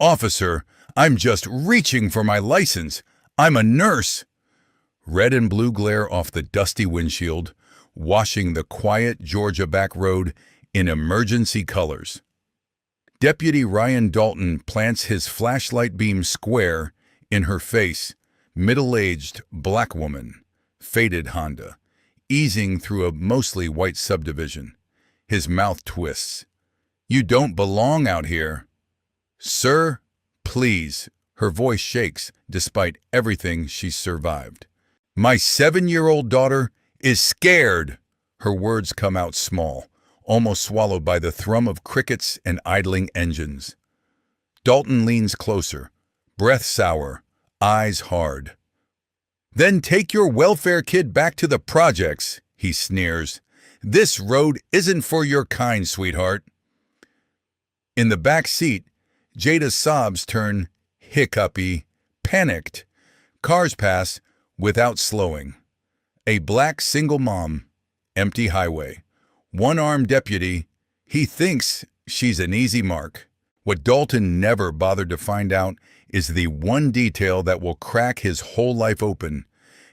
Officer, I'm just reaching for my license. I'm a nurse. Red and blue glare off the dusty windshield, washing the quiet Georgia back road in emergency colors. Deputy Ryan Dalton plants his flashlight beam square in her face, middle-aged black woman, faded Honda, easing through a mostly white subdivision. His mouth twists. You don't belong out here. Sir, please. Her voice shakes despite everything she's survived. My 7-year-old daughter is scared. Her words come out small, almost swallowed by the thrum of crickets and idling engines. Dalton leans closer, breath sour, eyes hard. Then take your welfare kid back to the projects, he sneers. This road isn't for your kind, sweetheart. In the back seat, Jada's sobs turn hiccupy, panicked. Cars pass without slowing. A black single mom, empty highway. One-armed deputy, he thinks she's an easy mark. What Dalton never bothered to find out is the one detail that will crack his whole life open.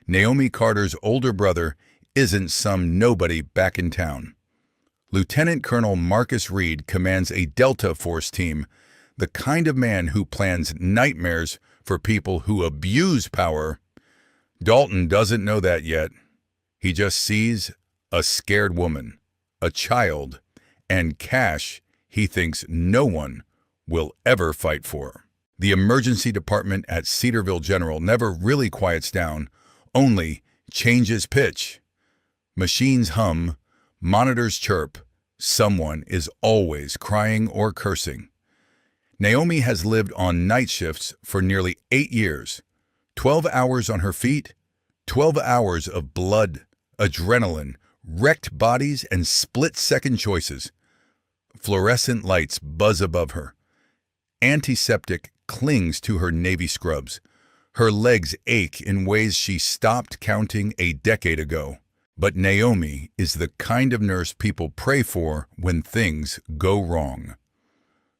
Naomi Carter's older brother isn't some nobody back in town. Lieutenant Colonel Marcus Reed commands a Delta Force team, the kind of man who plans nightmares for people who abuse power. Dalton doesn't know that yet. He just sees a scared woman, a child, and cash he thinks no one will ever fight for. The emergency department at Cedarville General never really quiets down, only changes pitch. Machines hum, monitors chirp, someone is always crying or cursing. Naomi has lived on night shifts for nearly 8 years. 12 hours on her feet, 12 hours of blood, adrenaline, wrecked bodies, and split-second choices. Fluorescent lights buzz above her. Antiseptic clings to her navy scrubs. Her legs ache in ways she stopped counting a decade ago. But Naomi is the kind of nurse people pray for when things go wrong.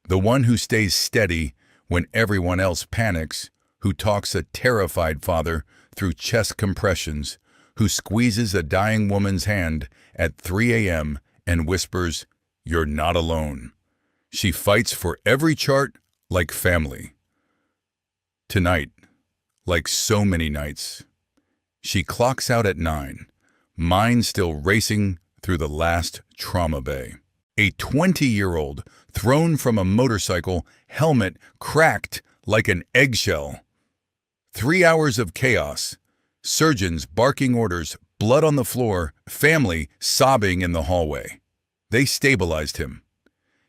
The one who stays steady when everyone else panics, who talks a terrified father through chest compressions, who squeezes a dying woman's hand at 3 a.m. and whispers, "You're not alone." She fights for every chart like family. Tonight, like so many nights, she clocks out at 9, mind still racing through the last trauma bay. A 20-year-old thrown from a motorcycle, helmet cracked like an eggshell. 3 hours of chaos, surgeons barking orders, blood on the floor, family sobbing in the hallway. They stabilized him.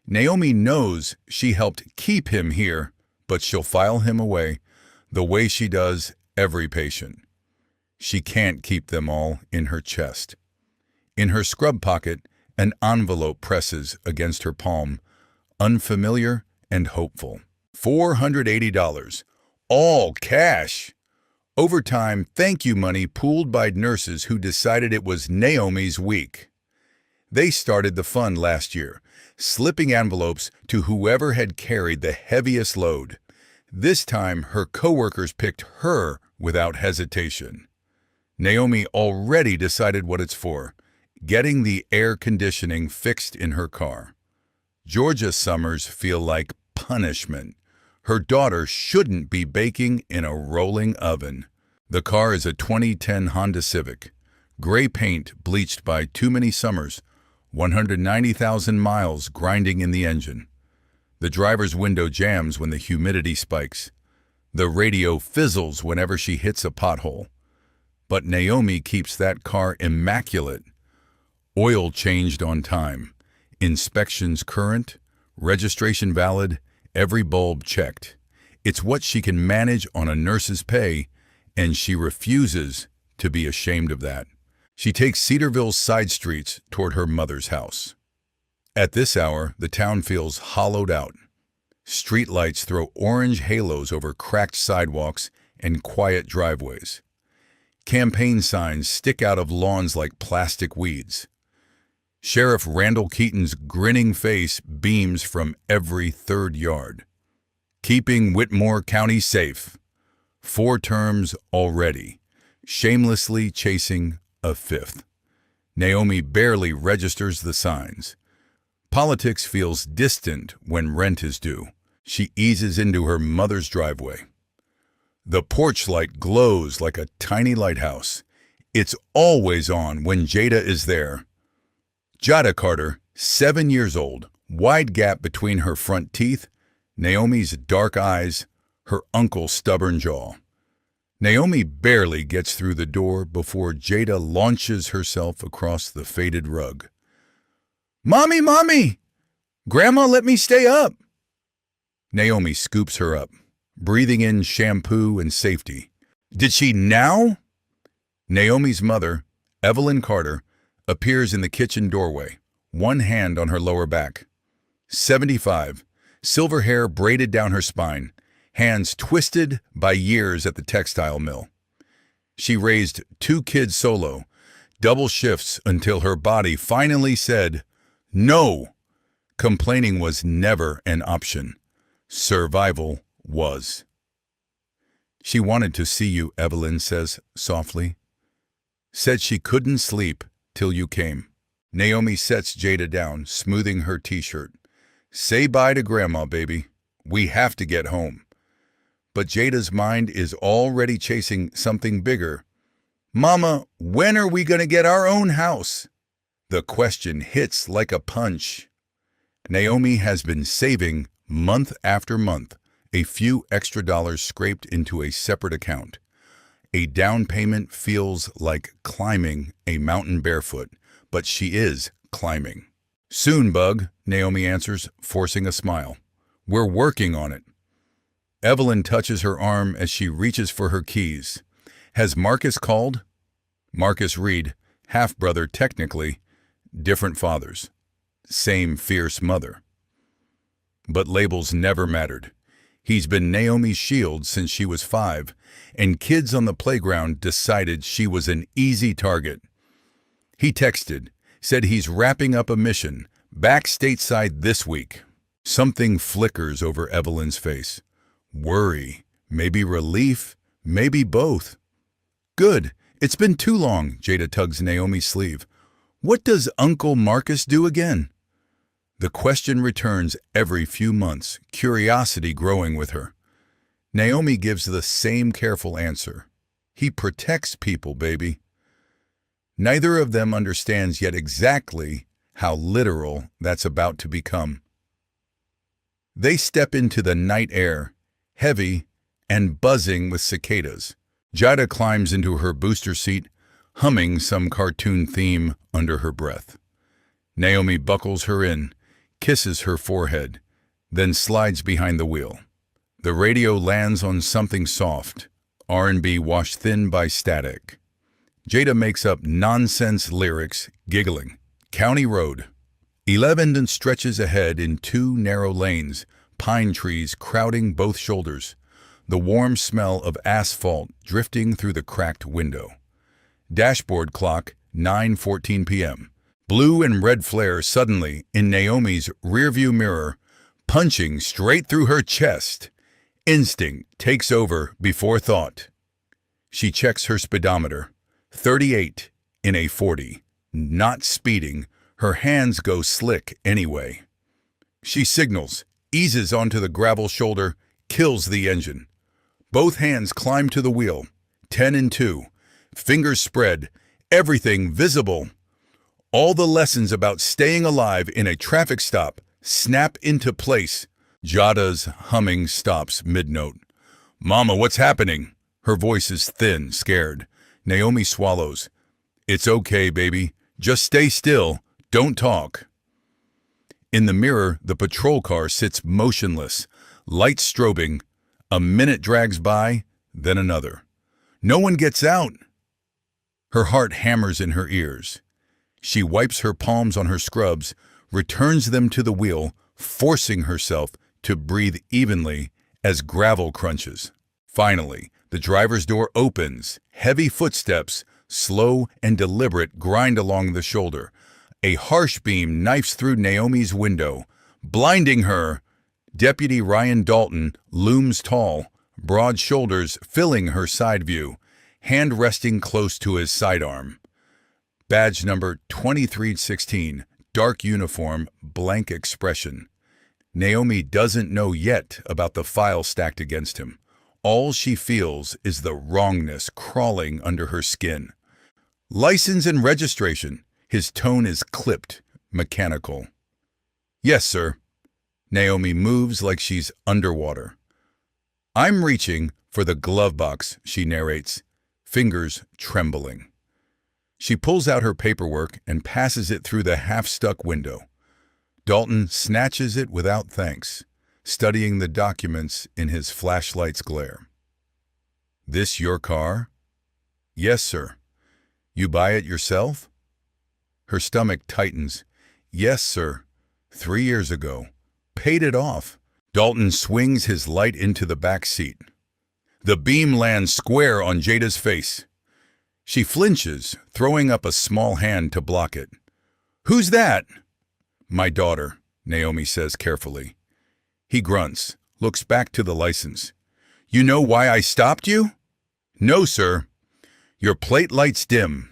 Naomi knows she helped keep him here, but she'll file him away the way she does every patient. She can't keep them all in her chest. In her scrub pocket, an envelope presses against her palm, unfamiliar and hopeful. $480, all cash. Overtime thank you money pooled by nurses who decided it was Naomi's week. They started the fund last year, slipping envelopes to whoever had carried the heaviest load. This time, her coworkers picked her without hesitation. Naomi already decided what it's for, getting the air conditioning fixed in her car. Georgia summers feel like punishment. Her daughter shouldn't be baking in a rolling oven. The car is a 2010 Honda Civic. Gray paint bleached by too many summers, 190,000 miles grinding in the engine. The driver's window jams when the humidity spikes. The radio fizzles whenever she hits a pothole. But Naomi keeps that car immaculate. Oil changed on time. Inspections current. Registration valid. Every bulb checked. It's what she can manage on a nurse's pay, and she refuses to be ashamed of that. She takes Cedarville's side streets toward her mother's house. At this hour, the town feels hollowed out. Street lights throw orange halos over cracked sidewalks and quiet driveways. Campaign signs stick out of lawns like plastic weeds. Sheriff Randall Keaton's grinning face beams from every third yard. Keeping Whitmore County safe. 4 terms already. Shamelessly chasing a 5th. Naomi barely registers the signs. Politics feels distant when rent is due. She eases into her mother's driveway. The porch light glows like a tiny lighthouse. It's always on when Jada is there. Jada Carter, 7 years old, wide gap between her front teeth, Naomi's dark eyes, her uncle's stubborn jaw. Naomi barely gets through the door before Jada launches herself across the faded rug. "Mommy, Mommy! Grandma let me stay up!" Naomi scoops her up, breathing in shampoo and safety. Did she now? Naomi's mother, Evelyn Carter, appears in the kitchen doorway, one hand on her lower back. 75, silver hair braided down her spine, hands twisted by years at the textile mill. She raised 2 kids solo, double shifts until her body finally said, "No!" Complaining was never an option. Survival was. "She wanted to see you," Evelyn says softly. "Said she couldn't sleep till you came." Naomi sets Jada down, smoothing her t-shirt. "Say bye to Grandma, baby. We have to get home." But Jada's mind is already chasing something bigger. "Mama, when are we going to get our own house?" The question hits like a punch. Naomi has been saving month after month, a few extra dollars scraped into a separate account. A down payment feels like climbing a mountain barefoot, but she is climbing. "Soon, Bug," Naomi answers, forcing a smile. "We're working on it." Evelyn touches her arm as she reaches for her keys. "Has Marcus called?" Marcus Reed, half-brother technically, different fathers. Same fierce mother. But labels never mattered. He's been Naomi's shield since she was 5, and kids on the playground decided she was an easy target. He texted, said he's wrapping up a mission, back stateside this week. Something flickers over Evelyn's face. Worry, maybe relief, maybe both. "Good, it's been too long," Jada tugs Naomi's sleeve. "What does Uncle Marcus do again?" The question returns every few months, curiosity growing with her. Naomi gives the same careful answer. "He protects people, baby." Neither of them understands yet exactly how literal that's about to become. They step into the night air, heavy and buzzing with cicadas. Jada climbs into her booster seat, humming some cartoon theme under her breath. Naomi buckles her in, kisses her forehead, then slides behind the wheel. The radio lands on something soft, R&B washed thin by static. Jada makes up nonsense lyrics, giggling. County Road. 11 stretches ahead in 2 narrow lanes, pine trees crowding both shoulders, the warm smell of asphalt drifting through the cracked window. Dashboard clock, 9:14 p.m. Blue and red flare suddenly in Naomi's rearview mirror, punching straight through her chest. Instinct takes over before thought. She checks her speedometer. 38 in a 40. Not speeding, her hands go slick anyway. She signals, eases onto the gravel shoulder, kills the engine. Both hands climb to the wheel. 10 and 2. Fingers spread, everything visible. All the lessons about staying alive in a traffic stop snap into place. Jada's humming stops mid-note. "Mama, what's happening?" Her voice is thin, scared. Naomi swallows. "It's okay, baby. Just stay still. Don't talk." In the mirror, the patrol car sits motionless, lights strobing. A minute drags by, then another. No one gets out. Her heart hammers in her ears. She wipes her palms on her scrubs, returns them to the wheel, forcing herself to breathe evenly as gravel crunches. Finally, the driver's door opens. Heavy footsteps, slow and deliberate, grind along the shoulder. A harsh beam knifes through Naomi's window, blinding her. Deputy Ryan Dalton looms tall, broad shoulders filling her side view, hand resting close to his sidearm. Badge number 2316, dark uniform, blank expression. Naomi doesn't know yet about the file stacked against him. All she feels is the wrongness crawling under her skin. License and registration. His tone is clipped, mechanical. Yes, sir. Naomi moves like she's underwater. I'm reaching for the glove box, she narrates, fingers trembling. She pulls out her paperwork and passes it through the half-stuck window. Dalton snatches it without thanks, studying the documents in his flashlight's glare. This your car? Yes, sir. You buy it yourself? Her stomach tightens. Yes, sir. 3 years ago. Paid it off. Dalton swings his light into the back seat. The beam lands square on Jada's face. She flinches, throwing up a small hand to block it. Who's that? My daughter, Naomi says carefully. He grunts, looks back to the license. You know why I stopped you? No, sir. Your plate light's dim.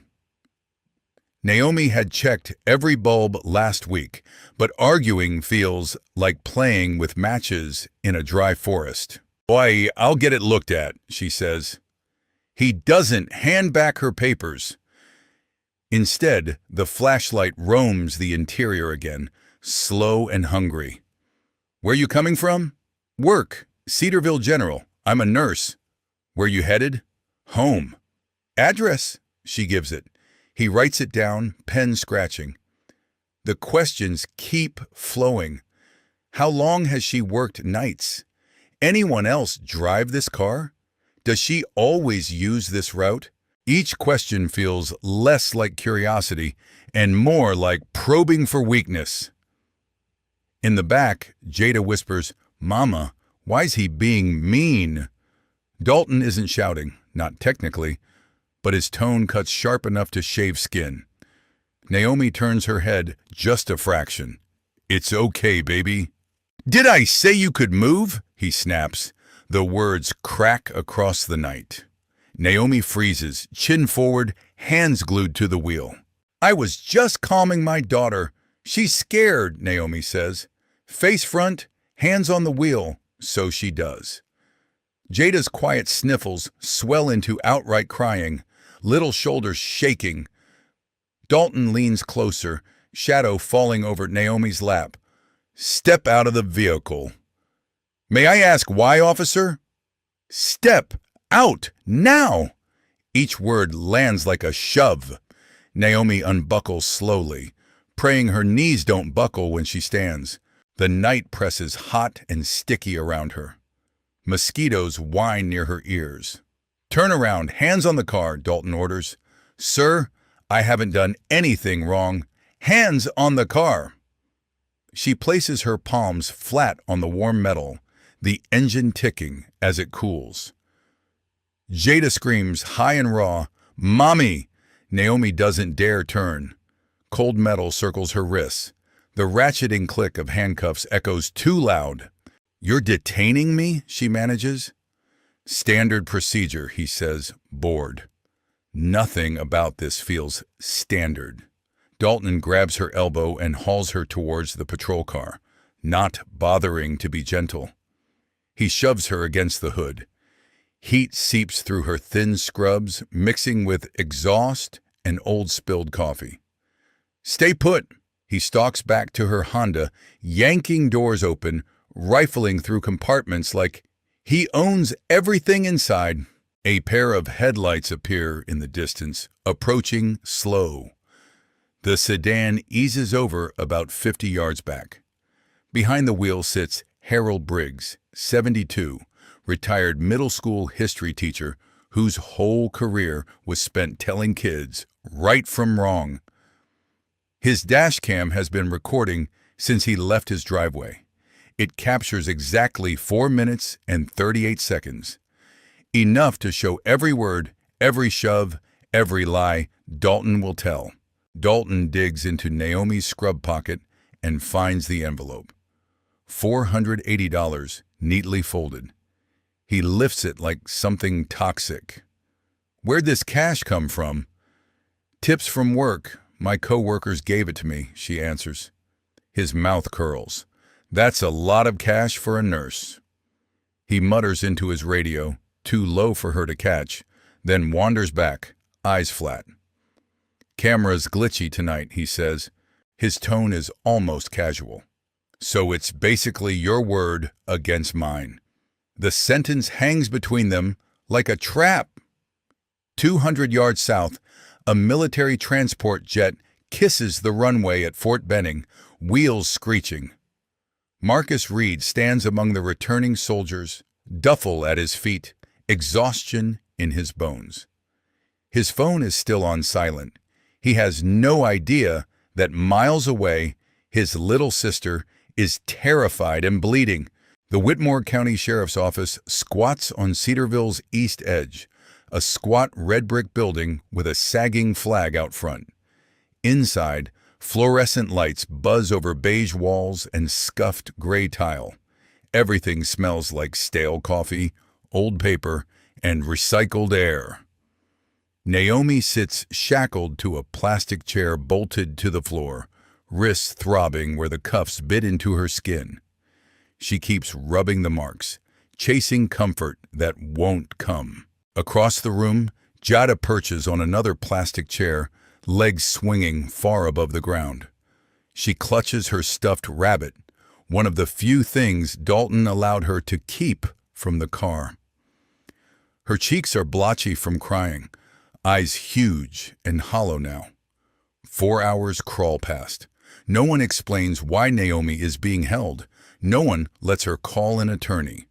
Naomi had checked every bulb last week, but arguing feels like playing with matches in a dry forest. Boy, I'll get it looked at, she says. He doesn't hand back her papers. Instead, the flashlight roams the interior again, slow and hungry. Where you coming from? Work, Cedarville General. I'm a nurse. Where you headed? Home. Address, she gives it. He writes it down, pen scratching. The questions keep flowing. How long has she worked nights? Anyone else drive this car? Does she always use this route? Each question feels less like curiosity and more like probing for weakness. In the back, Jada whispers, Mama, why's he being mean? Dalton isn't shouting, not technically, but his tone cuts sharp enough to shave skin. Naomi turns her head just a fraction. It's okay, baby. Did I say you could move? He snaps. The words crack across the night. Naomi freezes, chin forward, hands glued to the wheel. I was just calming my daughter. She's scared, Naomi says. Face front, hands on the wheel, so she does. Jada's quiet sniffles swell into outright crying, little shoulders shaking. Dalton leans closer, shadow falling over Naomi's lap. Step out of the vehicle. May I ask why, officer? Step out, now! Each word lands like a shove. Naomi unbuckles slowly, praying her knees don't buckle when she stands. The night presses hot and sticky around her. Mosquitoes whine near her ears. Turn around, hands on the car, Dalton orders. Sir, I haven't done anything wrong. Hands on the car. She places her palms flat on the warm metal, the engine ticking as it cools. Jada screams high and raw, Mommy! Naomi doesn't dare turn. Cold metal circles her wrists. The ratcheting click of handcuffs echoes too loud. You're detaining me? She manages. Standard procedure, he says, bored. Nothing about this feels standard. Dalton grabs her elbow and hauls her towards the patrol car, not bothering to be gentle. He shoves her against the hood. Heat seeps through her thin scrubs, mixing with exhaust and old spilled coffee. Stay put. He stalks back to her Honda, yanking doors open, rifling through compartments like he owns everything inside. A pair of headlights appear in the distance, approaching slow. The sedan eases over about 50 yards back. Behind the wheel sits Harold Briggs, 72, retired middle school history teacher whose whole career was spent telling kids right from wrong. His dash cam has been recording since he left his driveway. It captures exactly 4 minutes and 38 seconds. Enough to show every word, every shove, every lie Dalton will tell. Dalton digs into Naomi's scrub pocket and finds the envelope. $480, neatly folded. He lifts it like something toxic. Where'd this cash come from? Tips from work. My co-workers gave it to me, she answers. His mouth curls. That's a lot of cash for a nurse. He mutters into his radio, too low for her to catch, then wanders back, eyes flat. Camera's glitchy tonight, he says. His tone is almost casual. So it's basically your word against mine. The sentence hangs between them like a trap. 200 yards south, a military transport jet kisses the runway at Fort Benning, wheels screeching. Marcus Reed stands among the returning soldiers, duffel at his feet, exhaustion in his bones. His phone is still on silent. He has no idea that miles away, his little sister is terrified and bleeding. The Whitmore County Sheriff's Office squats on Cedarville's east edge, a squat red brick building with a sagging flag out front. Inside, fluorescent lights buzz over beige walls and scuffed gray tile. Everything smells like stale coffee, old paper, and recycled air. Naomi sits shackled to a plastic chair bolted to the floor, wrists throbbing where the cuffs bit into her skin. She keeps rubbing the marks, chasing comfort that won't come. Across the room, Jada perches on another plastic chair, legs swinging far above the ground. She clutches her stuffed rabbit, one of the few things Dalton allowed her to keep from the car. Her cheeks are blotchy from crying, eyes huge and hollow now. 4 hours crawl past. No one explains why Naomi is being held. No one lets her call an attorney.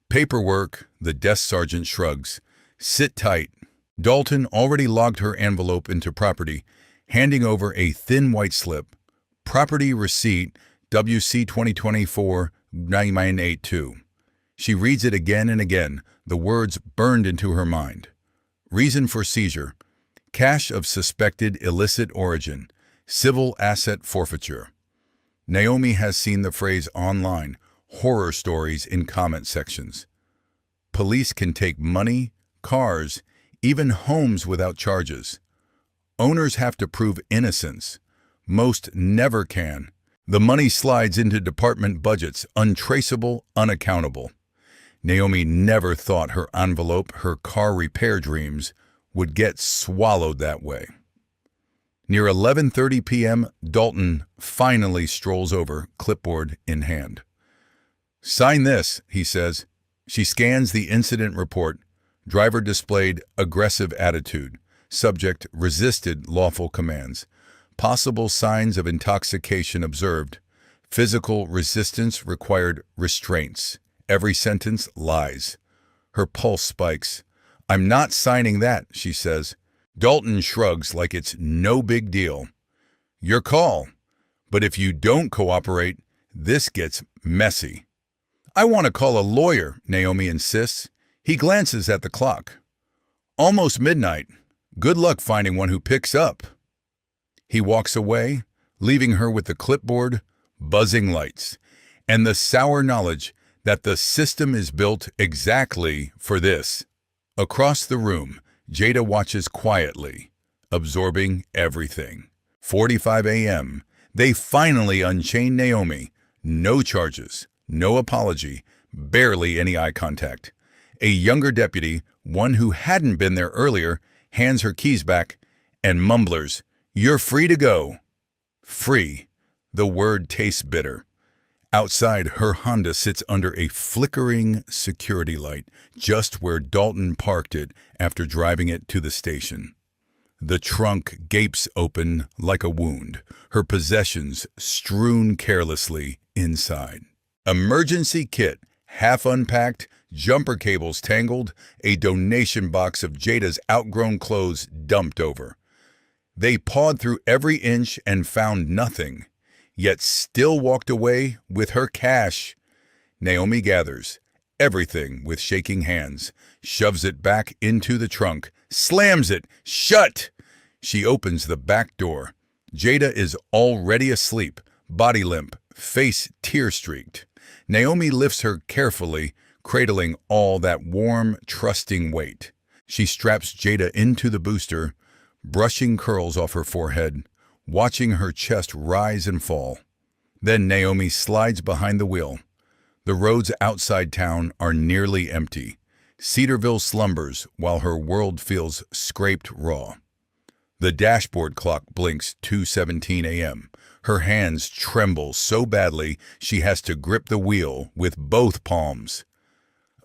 Paperwork, the desk sergeant shrugs. Sit tight. Dalton already logged her envelope into property, handing over a thin white slip. Property receipt, WC 2024-9982. She reads it again and again, the words burned into her mind. Reason for seizure: cash of suspected illicit origin, civil asset forfeiture. Naomi has seen the phrase online, horror stories in comment sections. Police can take money, cars, even homes without charges. Owners have to prove innocence. Most never can. The money slides into department budgets, untraceable, unaccountable. Naomi never thought her envelope, her car repair dreams, would get swallowed that way. Near 11:30 p.m., Dalton finally strolls over, clipboard in hand. Sign this, he says. She scans the incident report. Driver displayed aggressive attitude. Subject resisted lawful commands. Possible signs of intoxication observed. Physical resistance required restraints. Every sentence lies. Her pulse spikes. I'm not signing that, she says. Dalton shrugs like it's no big deal. Your call. But if you don't cooperate, this gets messy. I want to call a lawyer, Naomi insists. He glances at the clock. Almost midnight. Good luck finding one who picks up. He walks away, leaving her with the clipboard, buzzing lights, and the sour knowledge that the system is built exactly for this. Across the room, Jada watches quietly, absorbing everything. 4:45 a.m. They finally unchain Naomi. No charges, no apology, barely any eye contact. A younger deputy, one who hadn't been there earlier, hands her keys back and mumblers, "You're free to go." Free. The word tastes bitter. Outside, her Honda sits under a flickering security light, just where Dalton parked it after driving it to the station. The trunk gapes open like a wound, her possessions strewn carelessly inside. Emergency kit, half unpacked, jumper cables tangled, a donation box of Jada's outgrown clothes dumped over. They pawed through every inch and found nothing, yet still walked away with her cash. Naomi gathers everything with shaking hands, shoves it back into the trunk, slams it shut. She opens the back door. Jada is already asleep, body limp, face tear-streaked. Naomi lifts her carefully, cradling all that warm, trusting weight. She straps Jada into the booster, brushing curls off her forehead, watching her chest rise and fall. Then Naomi slides behind the wheel. The roads outside town are nearly empty. Cedarville slumbers while her world feels scraped raw. The dashboard clock blinks 2:17 a.m. Her hands tremble so badly she has to grip the wheel with both palms.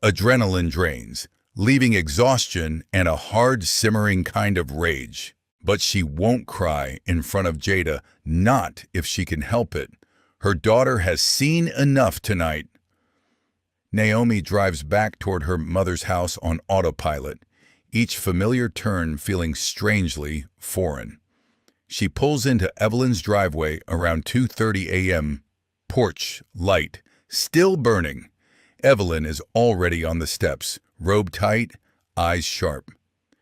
Adrenaline drains, leaving exhaustion and a hard, simmering kind of rage. But she won't cry in front of Jada, not if she can help it. Her daughter has seen enough tonight. Naomi drives back toward her mother's house on autopilot, each familiar turn feeling strangely foreign. She pulls into Evelyn's driveway around 2:30 a.m. Porch light, still burning. Evelyn is already on the steps, robe tight, eyes sharp.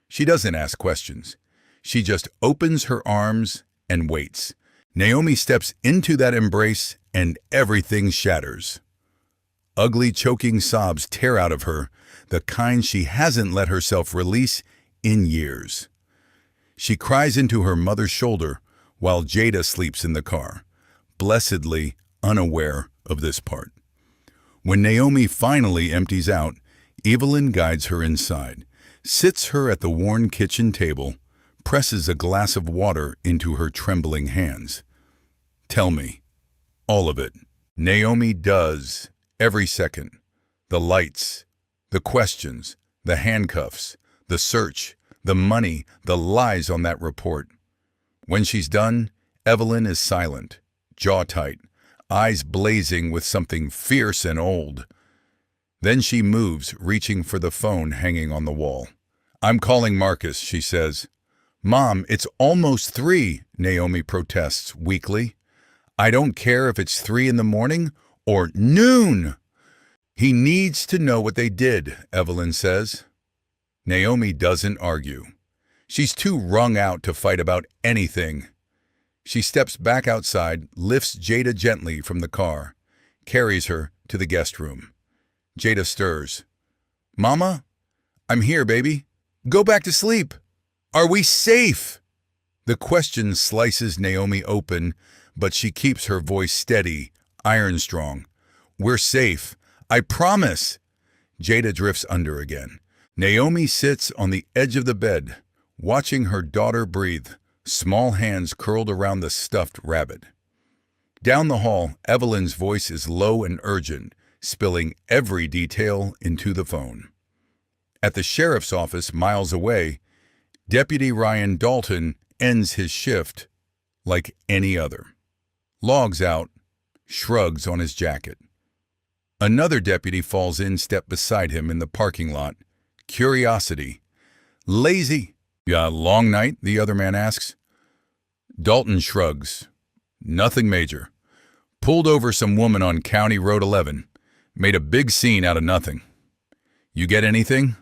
She doesn't ask questions. She just opens her arms and waits. Naomi steps into that embrace and everything shatters. Ugly, choking sobs tear out of her, the kind she hasn't let herself release in years. She cries into her mother's shoulder while Jada sleeps in the car, blessedly unaware of this part. When Naomi finally empties out, Evelyn guides her inside, sits her at the worn kitchen table, presses a glass of water into her trembling hands. "Tell me, all of it." Naomi does, every second. The lights, the questions, the handcuffs, the search, the money, the lies on that report. When she's done, Evelyn is silent, jaw tight, eyes blazing with something fierce and old. Then she moves, reaching for the phone hanging on the wall. "I'm calling Marcus," she says. "Mom, it's almost 3, Naomi protests weakly. "I don't care if it's 3 in the morning or noon." "He needs to know what they did," Evelyn says. Naomi doesn't argue. She's too wrung out to fight about anything. She steps back outside, lifts Jada gently from the car, carries her to the guest room. Jada stirs. "Mama? I'm here, baby. Go back to sleep. Are we safe?" The question slices Naomi open, but she keeps her voice steady, iron strong. "We're safe. I promise." Jada drifts under again. Naomi sits on the edge of the bed, watching her daughter breathe, small hands curled around the stuffed rabbit. Down the hall, Evelyn's voice is low and urgent, spilling every detail into the phone. At the sheriff's office miles away, Deputy Ryan Dalton ends his shift like any other. Logs out, shrugs on his jacket. Another deputy falls in step beside him in the parking lot. Curiosity. "Lazy. Yeah, long night?" the other man asks. Dalton shrugs. "Nothing major. Pulled over some woman on County Road 11. Made a big scene out of nothing." "You get anything?"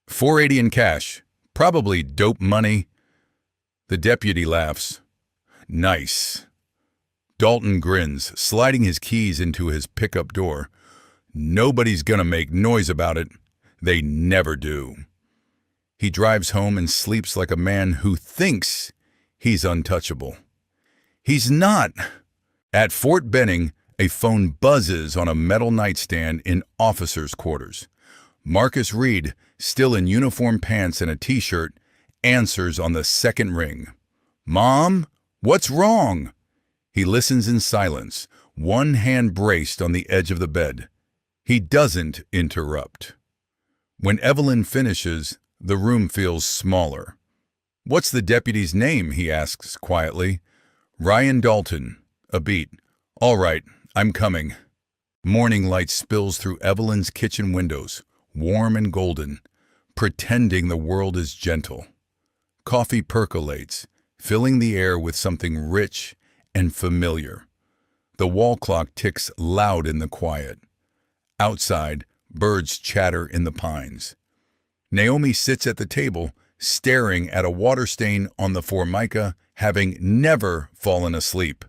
$480 in cash. Probably dope money." The deputy laughs. "Nice." Dalton grins, sliding his keys into his pickup door. "Nobody's gonna make noise about it. They never do." He drives home and sleeps like a man who thinks he's untouchable. He's not. At Fort Benning, a phone buzzes on a metal nightstand in officers' quarters. Marcus Reed, still in uniform pants and a t-shirt, answers on the second ring. "Mom, what's wrong?" He listens in silence, one hand braced on the edge of the bed. He doesn't interrupt. When Evelyn finishes, the room feels smaller. "What's the deputy's name?" he asks quietly. "Ryan Dalton." A beat. "All right, I'm coming." Morning light spills through Evelyn's kitchen windows, warm and golden, pretending the world is gentle. Coffee percolates, filling the air with something rich and familiar. The wall clock ticks loud in the quiet. Outside, birds chatter in the pines. Naomi sits at the table, staring at a water stain on the formica, having never fallen asleep.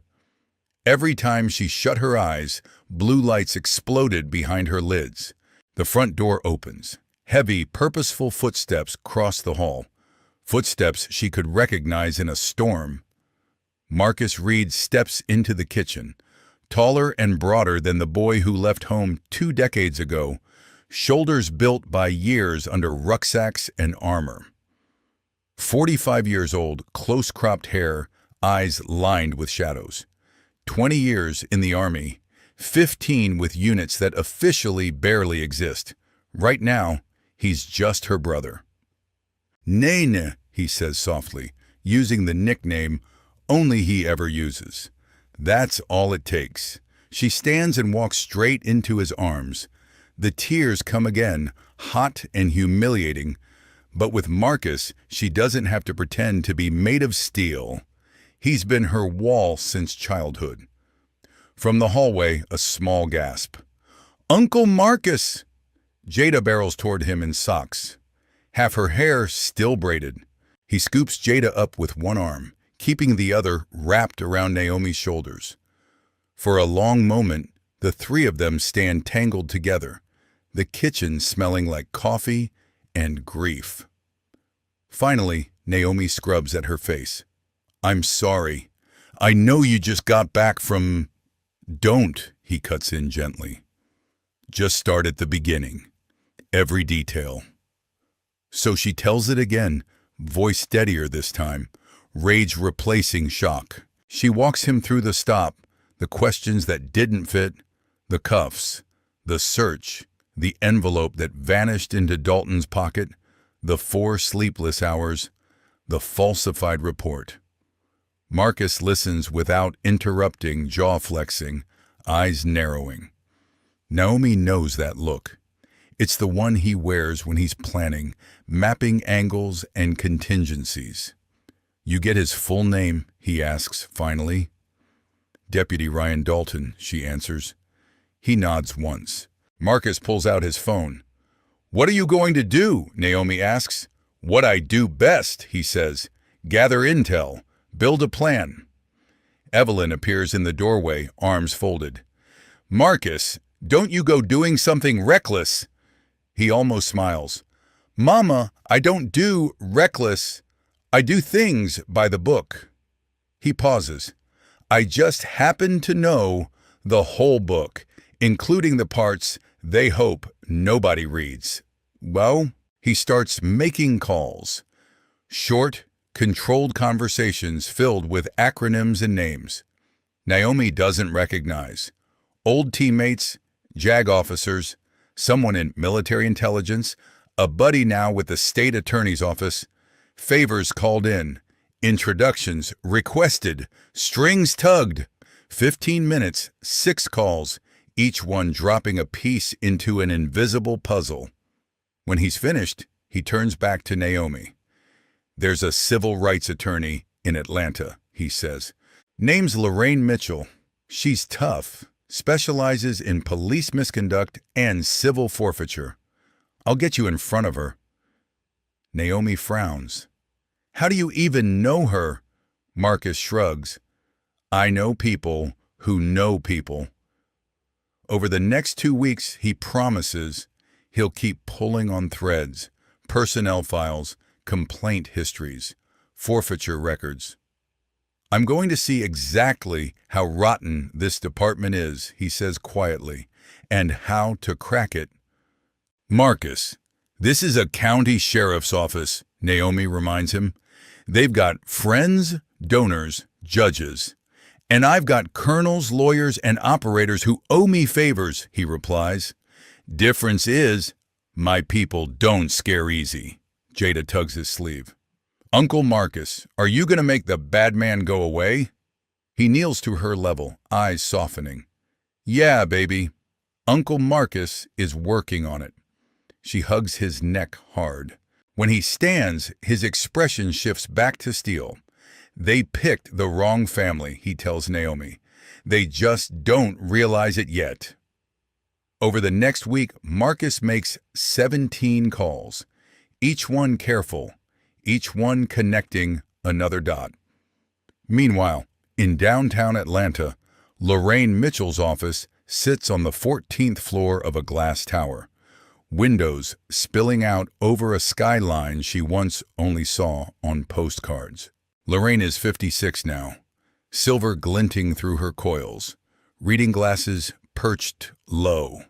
Every time she shut her eyes, blue lights exploded behind her lids. The front door opens. Heavy, purposeful footsteps cross the hall. Footsteps she could recognize in a storm. Marcus Reed steps into the kitchen, taller and broader than the boy who left home 2 decades ago, shoulders built by years under rucksacks and armor. 45 years old, close-cropped hair, eyes lined with shadows. 20 years in the Army, 15 with units that officially barely exist. Right now, he's just her brother. "Nene," he says softly, using the nickname only he ever uses. That's all it takes. She stands and walks straight into his arms. The tears come again, hot and humiliating, but with Marcus, she doesn't have to pretend to be made of steel. He's been her wall since childhood. From the hallway, a small gasp. "Uncle Marcus!" Jada barrels toward him in socks, half her hair still braided. He scoops Jada up with one arm, keeping the other wrapped around Naomi's shoulders. For a long moment, the three of them stand tangled together, the kitchen smelling like coffee and grief. Finally, Naomi scrubs at her face. "I'm sorry. I know you just got back from—" "Don't," he cuts in gently. "Just start at the beginning. Every detail." So she tells it again, voice steadier this time, rage replacing shock. She walks him through the stop, the questions that didn't fit, the cuffs, the search, the envelope that vanished into Dalton's pocket, the 4 sleepless hours, the falsified report. Marcus listens without interrupting, jaw flexing, eyes narrowing. Naomi knows that look. It's the one he wears when he's planning, mapping angles and contingencies. "You get his full name?" he asks finally. "Deputy Ryan Dalton," she answers. He nods once. Marcus pulls out his phone. "What are you going to do?" Naomi asks. "What I do best," he says. "Gather intel. Build a plan." Evelyn appears in the doorway, arms folded. "Marcus, don't you go doing something reckless." He almost smiles. "Mama, I don't do reckless. I do things by the book." He pauses. "I just happen to know the whole book, including the parts they hope nobody reads." Well, he starts making calls. Short, controlled conversations filled with acronyms and names Naomi doesn't recognize. Old teammates, JAG officers, someone in military intelligence, a buddy now with the state attorney's office, favors called in, introductions requested, strings tugged. 15 minutes, 6 calls, each one dropping a piece into an invisible puzzle. When he's finished, he turns back to Naomi. "There's a civil rights attorney in Atlanta," he says. "Name's Lorraine Mitchell. She's tough, specializes in police misconduct and civil forfeiture. I'll get you in front of her." Naomi frowns. "How do you even know her?" Marcus shrugs. "I know people who know people." Over the next 2 weeks, he promises he'll keep pulling on threads, personnel files, complaint histories, forfeiture records. "I'm going to see exactly how rotten this department is," he says quietly, "and how to crack it." "Marcus, this is a county sheriff's office," Naomi reminds him. "They've got friends, donors, judges. And I've got colonels, lawyers, and operators who owe me favors," he replies. "Difference is, my people don't scare easy." Jada tugs his sleeve. "Uncle Marcus, are you going to make the bad man go away?" He kneels to her level, eyes softening. "Yeah, baby. Uncle Marcus is working on it." She hugs his neck hard. When he stands, his expression shifts back to steel. "They picked the wrong family," he tells Naomi. "They just don't realize it yet." Over the next week, Marcus makes 17 calls, each one careful, each one connecting another dot. Meanwhile, in downtown Atlanta, Lorraine Mitchell's office sits on the 14th floor of a glass tower, windows spilling out over a skyline she once only saw on postcards. Lorraine is 56 now, silver glinting through her coils, reading glasses perched low.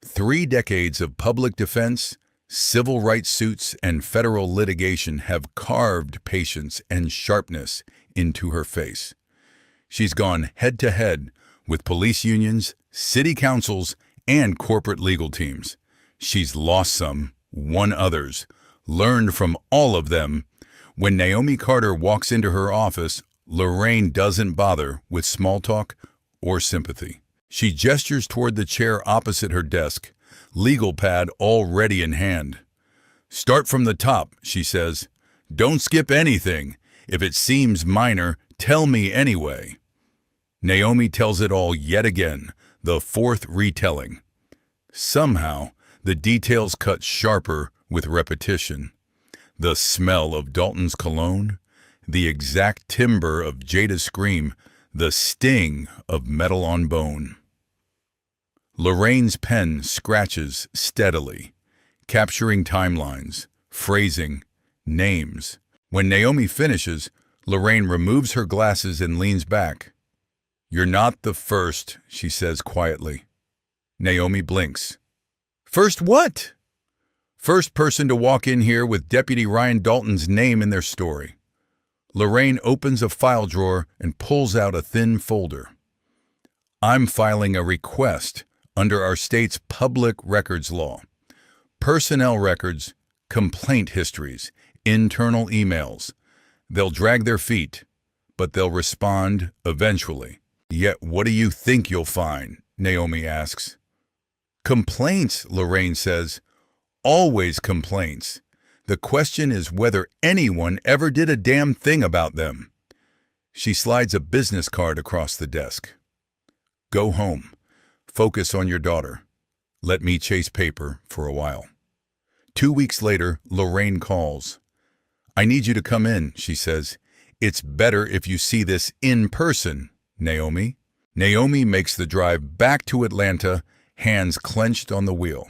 3 decades of public defense, civil rights suits, and federal litigation have carved patience and sharpness into her face. She's gone head-to-head with police unions, city councils, and corporate legal teams. She's lost some, won others, learned from all of them. When Naomi Carter walks into her office, Lorraine doesn't bother with small talk or sympathy. She gestures toward the chair opposite her desk, legal pad already in hand. "Start from the top," she says. "Don't skip anything. If it seems minor, tell me anyway." Naomi tells it all yet again, the 4th retelling. Somehow, the details cut sharper with repetition. The smell of Dalton's cologne, the exact timbre of Jada's scream, the sting of metal on bone. Lorraine's pen scratches steadily, capturing timelines, phrasing, names. When Naomi finishes, Lorraine removes her glasses and leans back. "You're not the first," she says quietly. Naomi blinks. "First what?" "First person to walk in here with Deputy Ryan Dalton's name in their story." Lorraine opens a file drawer and pulls out a thin folder. "I'm filing a request under our state's public records law. Personnel records, complaint histories, internal emails. They'll drag their feet, but they'll respond eventually." "Yet what do you think you'll find?" Naomi asks. "Complaints," Lorraine says. "Always complaints. The question is whether anyone ever did a damn thing about them." She slides a business card across the desk. "Go home. Focus on your daughter. Let me chase paper for a while." 2 weeks later, Lorraine calls. "I need you to come in," she says. "It's better if you see this in person, Naomi." Naomi makes the drive back to Atlanta, hands clenched on the wheel.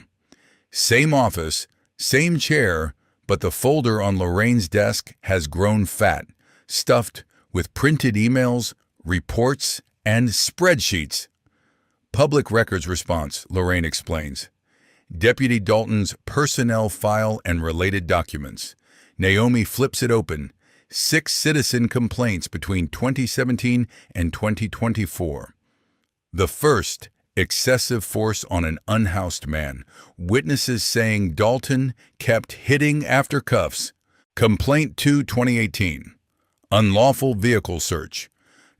Same office, same chair, but the folder on Lorraine's desk has grown fat, stuffed with printed emails, reports, and spreadsheets. "Public records response," Lorraine explains. "Deputy Dalton's personnel file and related documents." Naomi flips it open. 6 citizen complaints between 2017 and 2024. The first, excessive force on an unhoused man. Witnesses saying Dalton kept hitting after cuffs. Complaint 2, 2018. Unlawful vehicle search.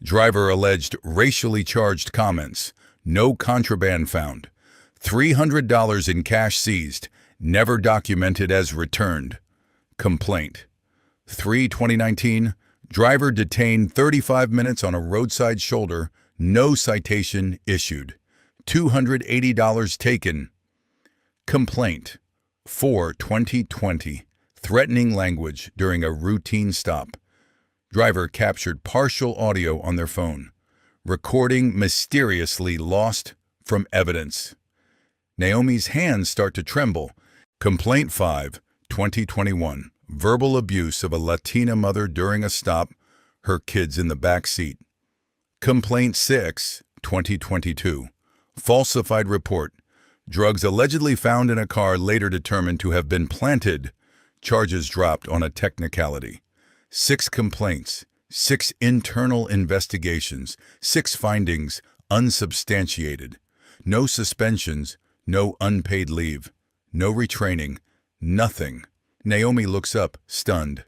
Driver alleged racially charged comments. No contraband found. $300 in cash seized. Never documented as returned. Complaint 3, 2019. Driver detained 35 minutes on a roadside shoulder. No citation issued. $280 taken. Complaint 4, 2020. Threatening language during a routine stop. Driver captured partial audio on their phone. Recording mysteriously lost from evidence. Naomi's hands start to tremble. Complaint 5, 2021. Verbal abuse of a Latina mother during a stop, her kids in the back seat. Complaint 6, 2022. Falsified report. Drugs allegedly found in a car later determined to have been planted. Charges dropped on a technicality. 6 complaints, 6 internal investigations, 6 findings unsubstantiated. No suspensions, no unpaid leave, no retraining, nothing. Naomi looks up, stunned.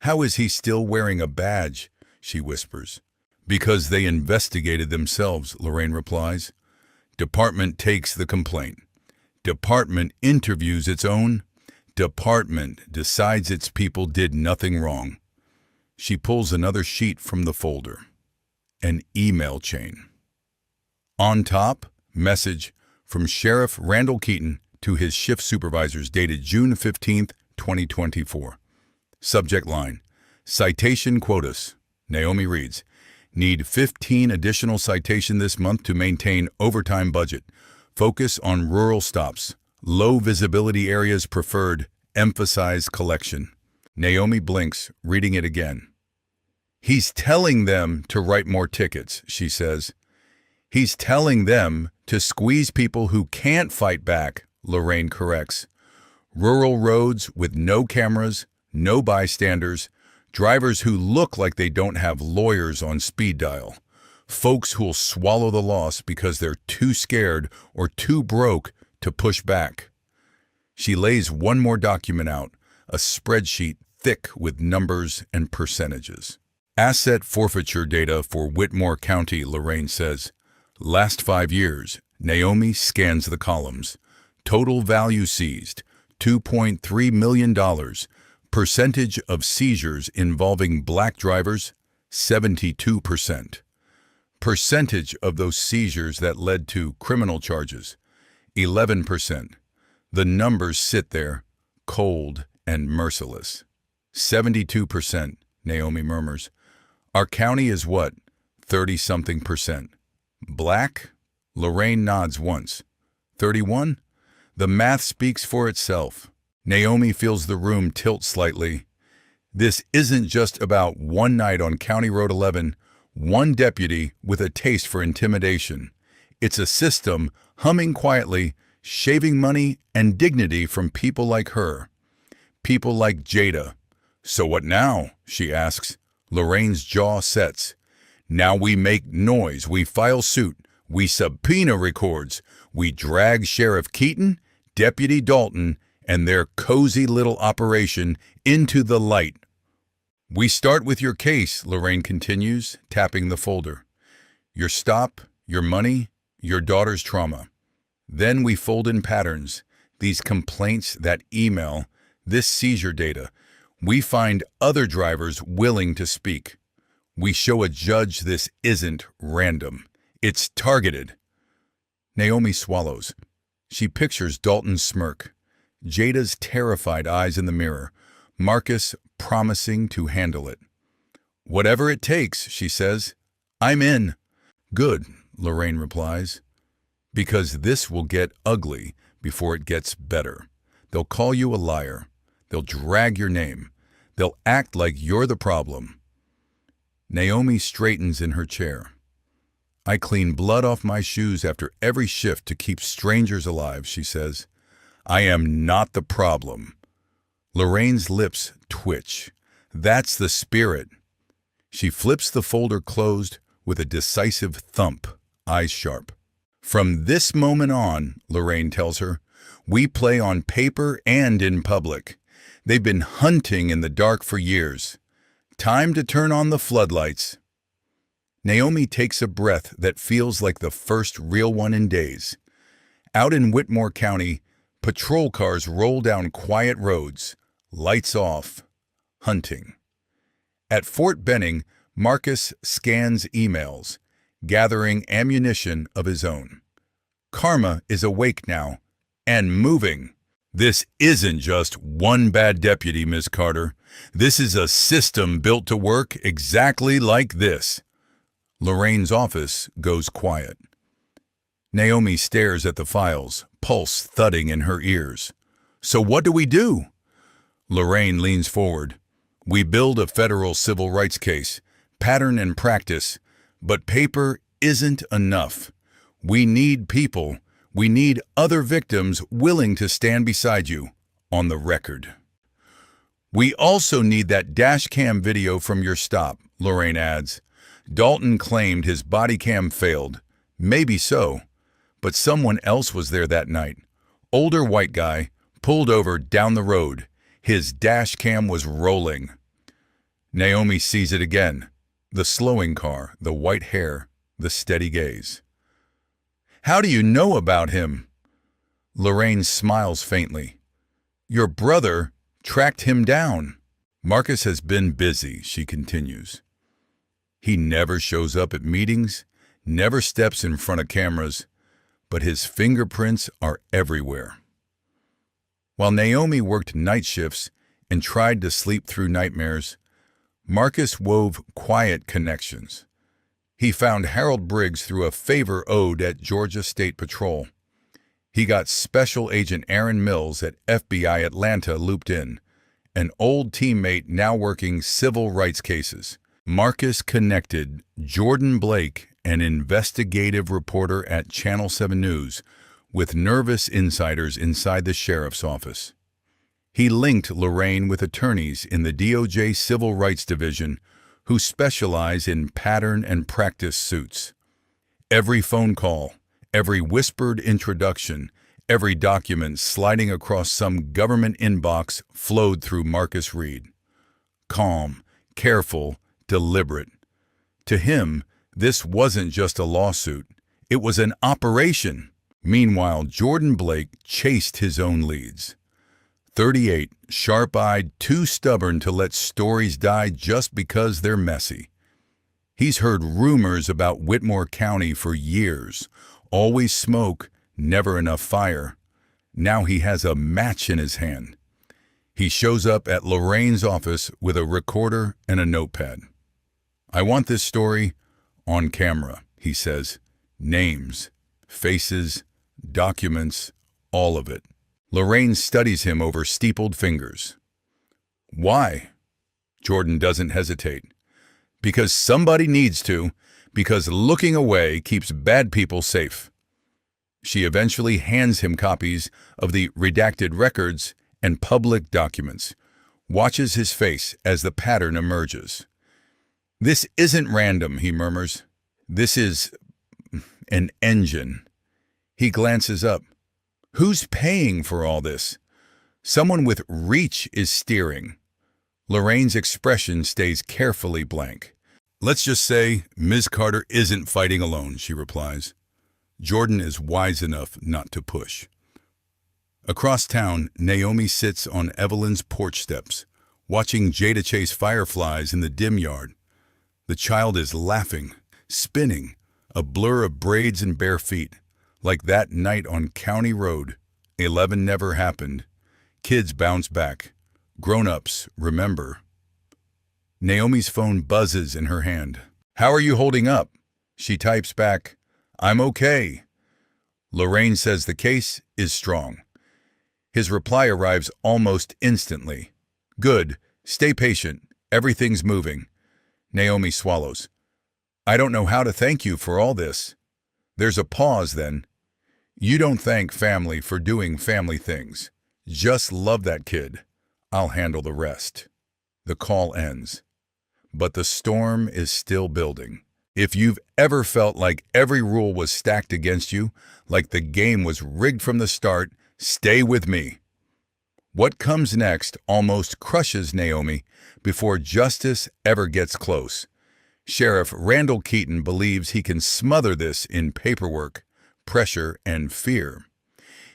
"How is he still wearing a badge?" she whispers. "Because they investigated themselves," Lorraine replies. Department takes the complaint. Department interviews its own. Department decides its people did nothing wrong. She pulls another sheet from the folder. An email chain. On top, message from Sheriff Randall Keaton to his shift supervisors dated June 15th, 2024. Subject line, citation quotas. Naomi reads, Need 15 additional citation this month to maintain overtime budget. Focus on rural stops. Low visibility areas preferred. Emphasize collection. Naomi blinks, reading it again. He's telling them to write more tickets, she says. He's telling them to squeeze people who can't fight back, Lorraine corrects. Rural roads with no cameras, no bystanders, drivers who look like they don't have lawyers on speed dial, folks who'll swallow the loss because they're too scared or too broke to push back. She lays one more document out, a spreadsheet thick with numbers and percentages. Asset forfeiture data for Whitmore County, Lorraine says. Last 5 years, Naomi scans the columns. Total value seized, $2.3 million. Percentage of seizures involving black drivers, 72%. Percentage of those seizures that led to criminal charges, 11%. The numbers sit there, cold and merciless. 72%, Naomi murmurs. Our county is what, 30-something percent? Black? Lorraine nods once. 31? The math speaks for itself. Naomi feels the room tilt slightly. This isn't just about one night on County Road 11, one deputy with a taste for intimidation. It's a system humming quietly, shaving money and dignity from people like her. People like Jada. So what now? She asks. Lorraine's jaw sets. Now we make noise, we file suit, we subpoena records, we drag Sheriff Keaton, Deputy Dalton, and their cozy little operation into the light. We start with your case, Lorraine continues, tapping the folder. Your stop, your money, your daughter's trauma. Then we fold in patterns, these complaints, that email, this seizure data. We find other drivers willing to speak. We show a judge this isn't random. It's targeted. Naomi swallows. She pictures Dalton's smirk, Jada's terrified eyes in the mirror, Marcus promising to handle it. Whatever it takes, she says. I'm in. Good, Lorraine replies. Because this will get ugly before it gets better. They'll call you a liar. They'll drag your name. They'll act like you're the problem. Naomi straightens in her chair. I clean blood off my shoes after every shift to keep strangers alive, she says. I am not the problem. Lorraine's lips twitch. That's the spirit. She flips the folder closed with a decisive thump, eyes sharp. From this moment on, Lorraine tells her, we play on paper and in public. They've been hunting in the dark for years. Time to turn on the floodlights. Naomi takes a breath that feels like the first real one in days. Out in Whitmore County, patrol cars roll down quiet roads, lights off, hunting. At Fort Benning, Marcus scans emails, gathering ammunition of his own. Karma is awake now, and moving. This isn't just one bad deputy, Miss Carter. This is a system built to work exactly like this. Lorraine's office goes quiet. Naomi stares at the files, pulse thudding in her ears. So what do we do? Lorraine leans forward. We build a federal civil rights case, pattern and practice, but paper isn't enough. We need people. We need other victims willing to stand beside you, on the record. We also need that dash cam video from your stop, Lorraine adds. Dalton claimed his body cam failed. Maybe so. But someone else was there that night. Older white guy, pulled over down the road. His dash cam was rolling. Naomi sees it again. The slowing car, the white hair, the steady gaze. How do you know about him? Lorraine smiles faintly. Your brother tracked him down. Marcus has been busy, she continues. He never shows up at meetings, never steps in front of cameras, but his fingerprints are everywhere. While Naomi worked night shifts and tried to sleep through nightmares, Marcus wove quiet connections. He found Harold Briggs through a favor owed at Georgia State Patrol. He got Special Agent Aaron Mills at FBI Atlanta looped in, an old teammate now working civil rights cases. Marcus connected Jordan Blake, an investigative reporter at Channel 7 News, with nervous insiders inside the sheriff's office. He linked Lorraine with attorneys in the DOJ Civil Rights Division who specialize in pattern and practice suits. Every phone call, every whispered introduction, every document sliding across some government inbox flowed through Marcus Reed. Calm, careful, deliberate. To him, this wasn't just a lawsuit. It was an operation. Meanwhile, Jordan Blake chased his own leads. 38, sharp-eyed, too stubborn to let stories die just because they're messy. He's heard rumors about Whitmore County for years. Always smoke, never enough fire. Now he has a match in his hand. He shows up at Lorraine's office with a recorder and a notepad. "I want this story on camera," he says. Names, faces, documents, all of it. Lorraine studies him over steepled fingers. "Why?" Jordan doesn't hesitate. "Because somebody needs to, because looking away keeps bad people safe." She eventually hands him copies of the redacted records and public documents, watches his face as the pattern emerges. "This isn't random," he murmurs. "This is an engine." He glances up. Who's paying for all this? Someone with reach is steering. Lorraine's expression stays carefully blank. "Let's just say Ms. Carter isn't fighting alone," she replies. Jordan is wise enough not to push. Across town, Naomi sits on Evelyn's porch steps, watching Jada chase fireflies in the dim yard. The child is laughing, spinning, a blur of braids and bare feet. Like that night on County Road, 11 never happened. Kids bounce back. Grown-ups remember. Naomi's phone buzzes in her hand. "How are you holding up?" She types back, "I'm okay." Lorraine says the case is strong. His reply arrives almost instantly. "Good. Stay patient. Everything's moving." Naomi swallows. "I don't know how to thank you for all this." There's a pause then. "You don't thank family for doing family things. Just love that kid. I'll handle the rest." The call ends. But the storm is still building. If you've ever felt like every rule was stacked against you, like the game was rigged from the start, stay with me. What comes next almost crushes Naomi before justice ever gets close. Sheriff Randall Keaton believes he can smother this in paperwork, pressure, and fear.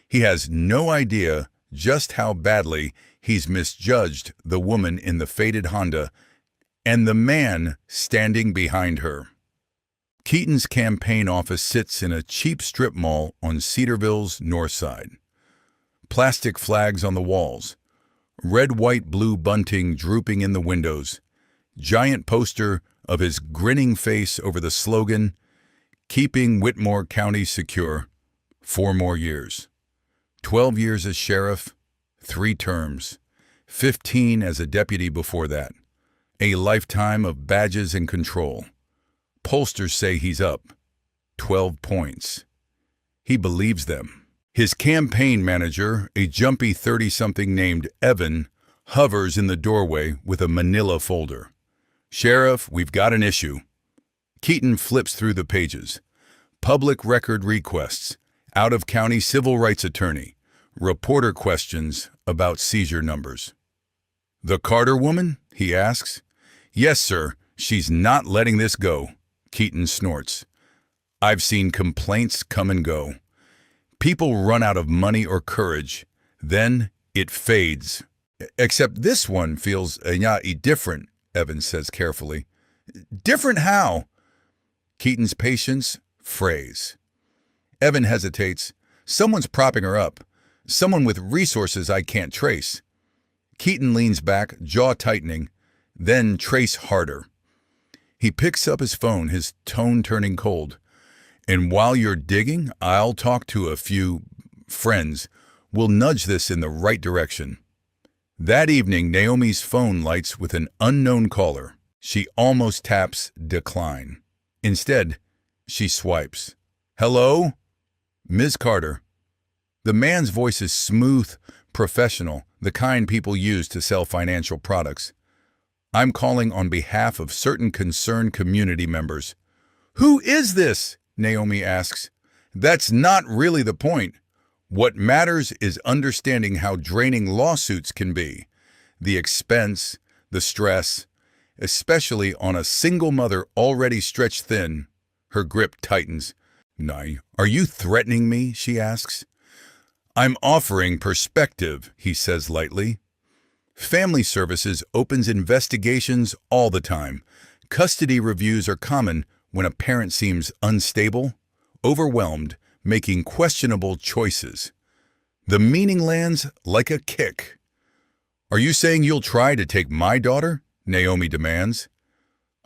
He has no idea just how badly he's misjudged the woman in the faded Honda and the man standing behind her. Keaton's campaign office sits in a cheap strip mall on Cedarville's north side. Plastic flags on the walls, red, white, blue bunting drooping in the windows, giant poster of his grinning face over the slogan, "Keeping Whitmore County Secure, 4 more years." 12 years as sheriff, 3 terms, 15 as a deputy before that. A lifetime of badges and control. Pollsters say he's up 12 points. He believes them. His campaign manager, a jumpy 30-something named Evan, hovers in the doorway with a manila folder. "Sheriff, we've got an issue." Keaton flips through the pages. Public record requests, out-of-county civil rights attorney, reporter questions about seizure numbers. "The Carter woman?" he asks. "Yes, sir. She's not letting this go." Keaton snorts. "I've seen complaints come and go. People run out of money or courage. Then it fades. Except this one feels different," Evans says carefully. "Different how?" Keaton's patience frays. Evan hesitates. "Someone's propping her up. Someone with resources I can't trace." Keaton leans back, jaw tightening, then trace harder. He picks up his phone, his tone turning cold. And while you're digging, I'll talk to a few friends. We'll nudge this in the right direction. That evening, Naomi's phone lights with an unknown caller. She almost taps decline. Instead, she swipes. Hello? Ms. Carter. The man's voice is smooth, professional, the kind people use to sell financial products. I'm calling on behalf of certain concerned community members. Who is this? Naomi asks. That's not really the point. What matters is understanding how draining lawsuits can be. The expense, the stress, especially on a single mother already stretched thin. Her grip tightens. "Nay, are you threatening me?" she asks. "I'm offering perspective," he says lightly. Family Services opens investigations all the time. Custody reviews are common when a parent seems unstable, overwhelmed, making questionable choices. The meaning lands like a kick. "Are you saying you'll try to take my daughter?" Naomi demands.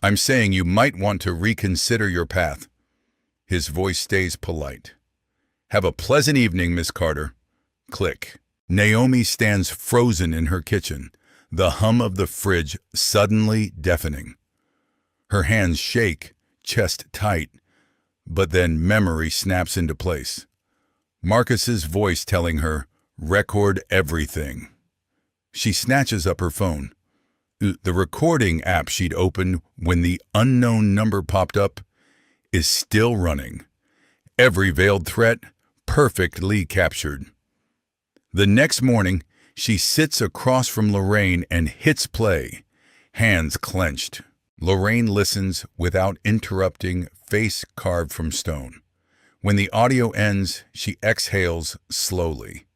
"I'm saying you might want to reconsider your path." His voice stays polite. "Have a pleasant evening, Miss Carter." Click. Naomi stands frozen in her kitchen, the hum of the fridge suddenly deafening. Her hands shake, chest tight, but then memory snaps into place. Marcus's voice telling her, "Record everything." She snatches up her phone. The recording app she'd opened when the unknown number popped up is still running. Every veiled threat perfectly captured. The next morning, she sits across from Lorraine and hits play, hands clenched. Lorraine listens without interrupting, face carved from stone. When the audio ends, she exhales slowly.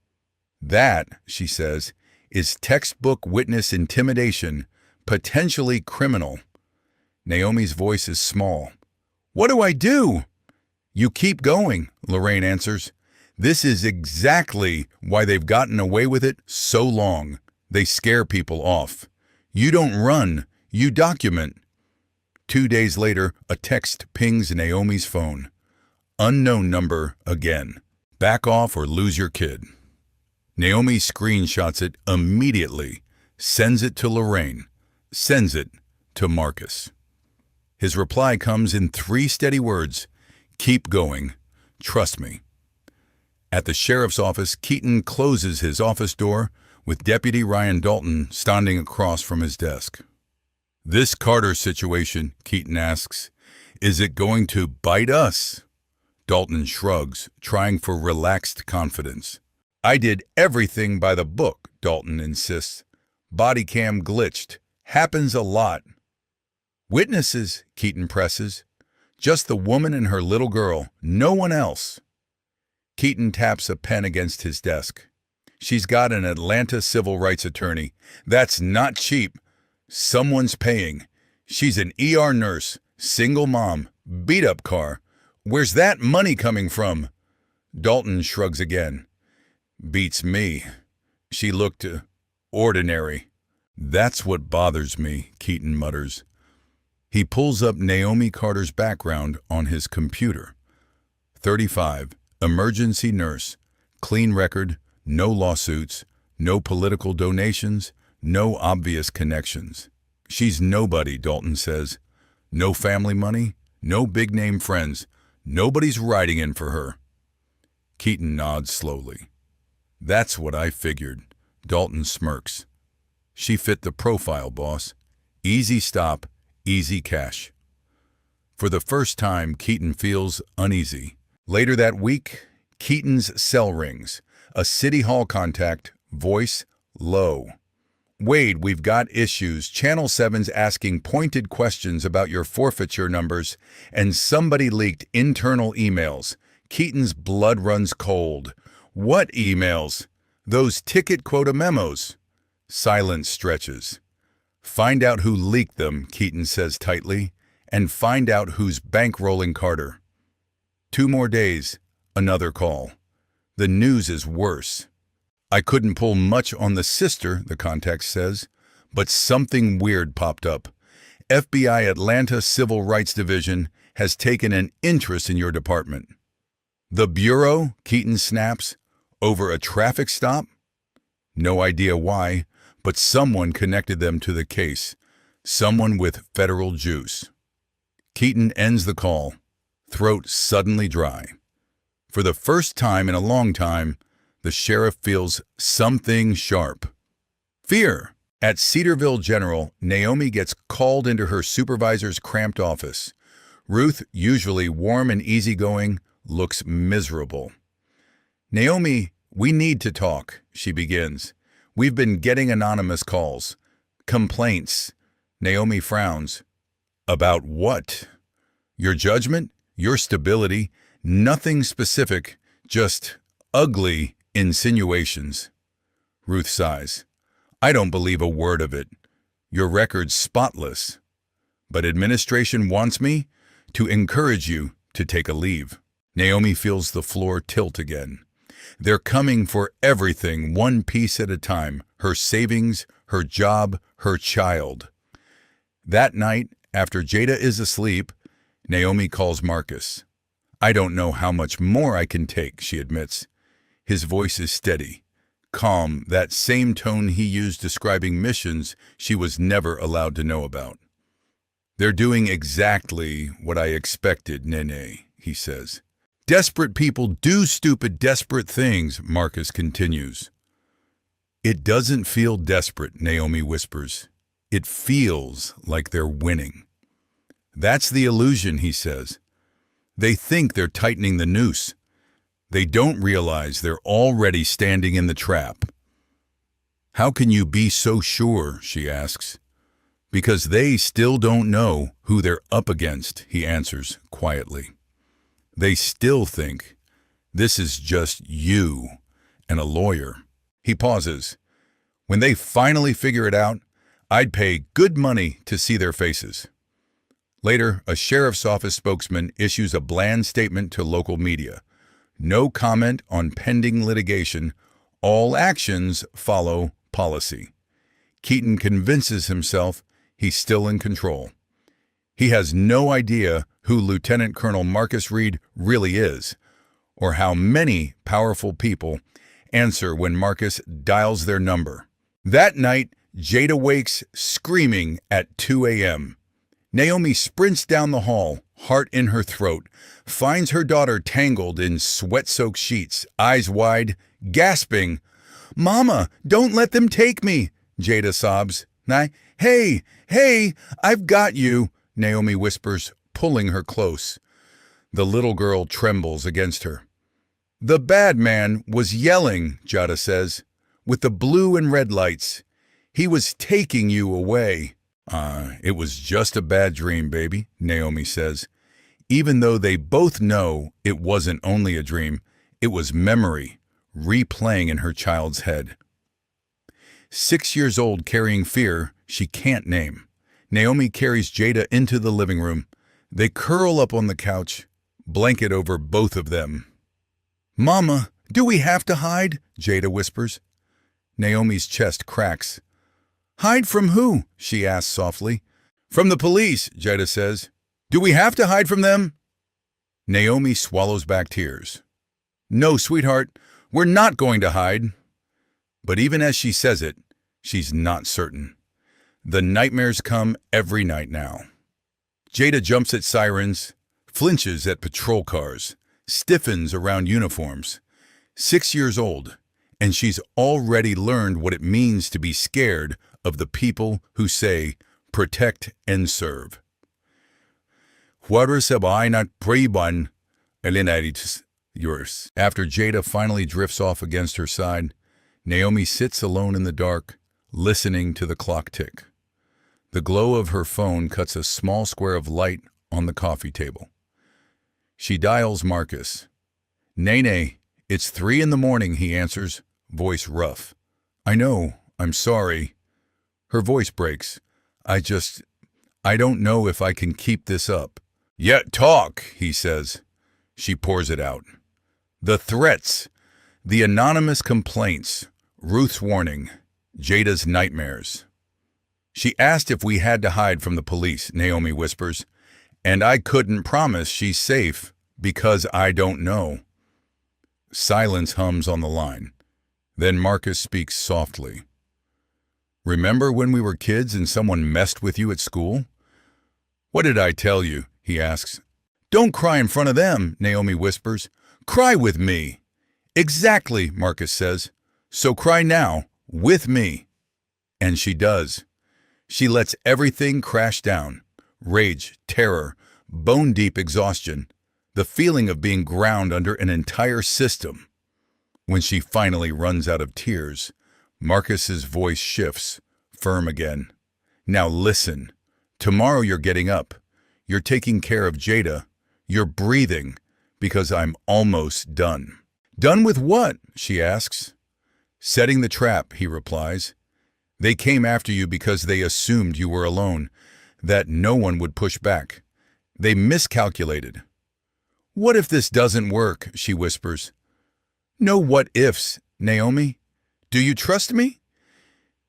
"That," she says, "is textbook witness intimidation, potentially criminal." Naomi's voice is small. "What do I do?" "You keep going," Lorraine answers. "This is exactly why they've gotten away with it so long. They scare people off. You don't run, you document." 2 days later, a text pings Naomi's phone. Unknown number again. "Back off or lose your kid." Naomi screenshots it immediately, sends it to Lorraine, sends it to Marcus. His reply comes in 3 steady words: "Keep going. Trust me." At the sheriff's office, Keaton closes his office door with Deputy Ryan Dalton standing across from his desk. "This Carter situation," Keaton asks, "is it going to bite us?" Dalton shrugs, trying for relaxed confidence. "I did everything by the book," Dalton insists. "Body cam glitched. Happens a lot." "Witnesses," Keaton presses. "Just the woman and her little girl. No one else." Keaton taps a pen against his desk. "She's got an Atlanta civil rights attorney. That's not cheap. Someone's paying. She's an ER nurse, single mom, beat-up car. Where's that money coming from?" Dalton shrugs again. "Beats me. She looked ordinary." "That's what bothers me," Keaton mutters. He pulls up Naomi Carter's background on his computer. 35, emergency nurse, clean record, no lawsuits, no political donations, no obvious connections. "She's nobody," Dalton says. "No family money, no big-name friends. Nobody's writing in for her." Keaton nods slowly. "That's what I figured." Dalton smirks. "She fit the profile, boss. Easy stop, easy cash." For the first time, Keaton feels uneasy. Later that week, Keaton's cell rings. A city hall contact, voice low. "Wade, we've got issues. Channel 7's asking pointed questions about your forfeiture numbers, and somebody leaked internal emails." Keaton's blood runs cold. "What emails?" "Those ticket quota memos." Silence stretches. "Find out who leaked them," Keaton says tightly, "and find out who's bankrolling Carter." 2 more days, another call. The news is worse. "I couldn't pull much on the sister," the contact says, "but something weird popped up. FBI Atlanta Civil Rights Division has taken an interest in your department. The Bureau, Keaton snaps, over a traffic stop? No idea why, but someone connected them to the case. Someone with federal juice. Keaton ends the call, throat suddenly dry. For the first time in a long time, the sheriff feels something sharp. Fear. At Cedarville General, Naomi gets called into her supervisor's cramped office. Ruth, usually warm and easygoing, looks miserable. Naomi, we need to talk, she begins. We've been getting anonymous calls. Complaints. Naomi frowns. About what? Your judgment? Your stability? Nothing specific, just ugly insinuations. Ruth sighs. I don't believe a word of it. Your record's spotless. But administration wants me to encourage you to take a leave. Naomi feels the floor tilt again. They're coming for everything, one piece at a time. Her savings, her job, her child. That night, after Jada is asleep, Naomi calls Marcus. I don't know how much more I can take, she admits. His voice is steady, calm, that same tone he used describing missions she was never allowed to know about. They're doing exactly what I expected, Nene, he says. Desperate people do stupid, desperate things, Marcus continues. It doesn't feel desperate, Naomi whispers. It feels like they're winning. That's the illusion, he says. They think they're tightening the noose. They don't realize they're already standing in the trap. How can you be so sure, she asks. Because they still don't know who they're up against, he answers quietly. They still think this is just you and a lawyer. He pauses. When they finally figure it out, I'd pay good money to see their faces. Later, a sheriff's office spokesman issues a bland statement to local media. No comment on pending litigation. All actions follow policy. Keaton convinces himself he's still in control. He has no idea who Lieutenant Colonel Marcus Reed really is, or how many powerful people answer when Marcus dials their number. That night, Jada wakes screaming at 2 a.m. Naomi sprints down the hall, heart in her throat, finds her daughter tangled in sweat-soaked sheets, eyes wide, gasping. "Mama, don't let them take me," Jada sobs. Hey, I've got you," Naomi whispers, pulling her close. The little girl trembles against her. "The bad man was yelling," Jada says, "with the blue and red lights. He was taking you away." It was just a bad dream, baby," Naomi says. Even though they both know it wasn't only a dream, it was memory, replaying in her child's head. 6 years old, carrying fear she can't name. Naomi carries Jada into the living room. They curl up on the couch, blanket over both of them. "Mama, do we have to hide?" Jada whispers. Naomi's chest cracks. "Hide from who?" she asks softly. "From the police," Jada says. "Do we have to hide from them?" Naomi swallows back tears. "No, sweetheart, we're not going to hide." But even as she says it, she's not certain. The nightmares come every night now. Jada jumps at sirens, flinches at patrol cars, stiffens around uniforms. 6 years old, and she's already learned what it means to be scared of the people who say, protect and serve. After Jada finally drifts off against her side, Naomi sits alone in the dark, listening to the clock tick. The glow of her phone cuts a small square of light on the coffee table. She dials Marcus. "Nene, it's 3 a.m, he answers, voice rough. "I know, I'm sorry." Her voice breaks. I don't know if I can keep this up." "Yet talk," he says. She pours it out. The threats, the anonymous complaints, Ruth's warning, Jada's nightmares. She asked if we had to hide from the police, Naomi whispers, and I couldn't promise she's safe because I don't know. Silence hums on the line. Then Marcus speaks softly. Remember when we were kids and someone messed with you at school? What did I tell you? He asks. Don't cry in front of them, Naomi whispers. Cry with me. Exactly, Marcus says. So cry now, with me. And she does. She lets everything crash down. Rage, terror, bone-deep exhaustion, the feeling of being ground under an entire system. When she finally runs out of tears, Marcus's voice shifts, firm again. Now listen. Tomorrow you're getting up. You're taking care of Jada. You're breathing, because I'm almost done. Done with what? She asks. Setting the trap, he replies. They came after you because they assumed you were alone, that no one would push back. They miscalculated. What if this doesn't work? She whispers. No what ifs, Naomi. Do you trust me?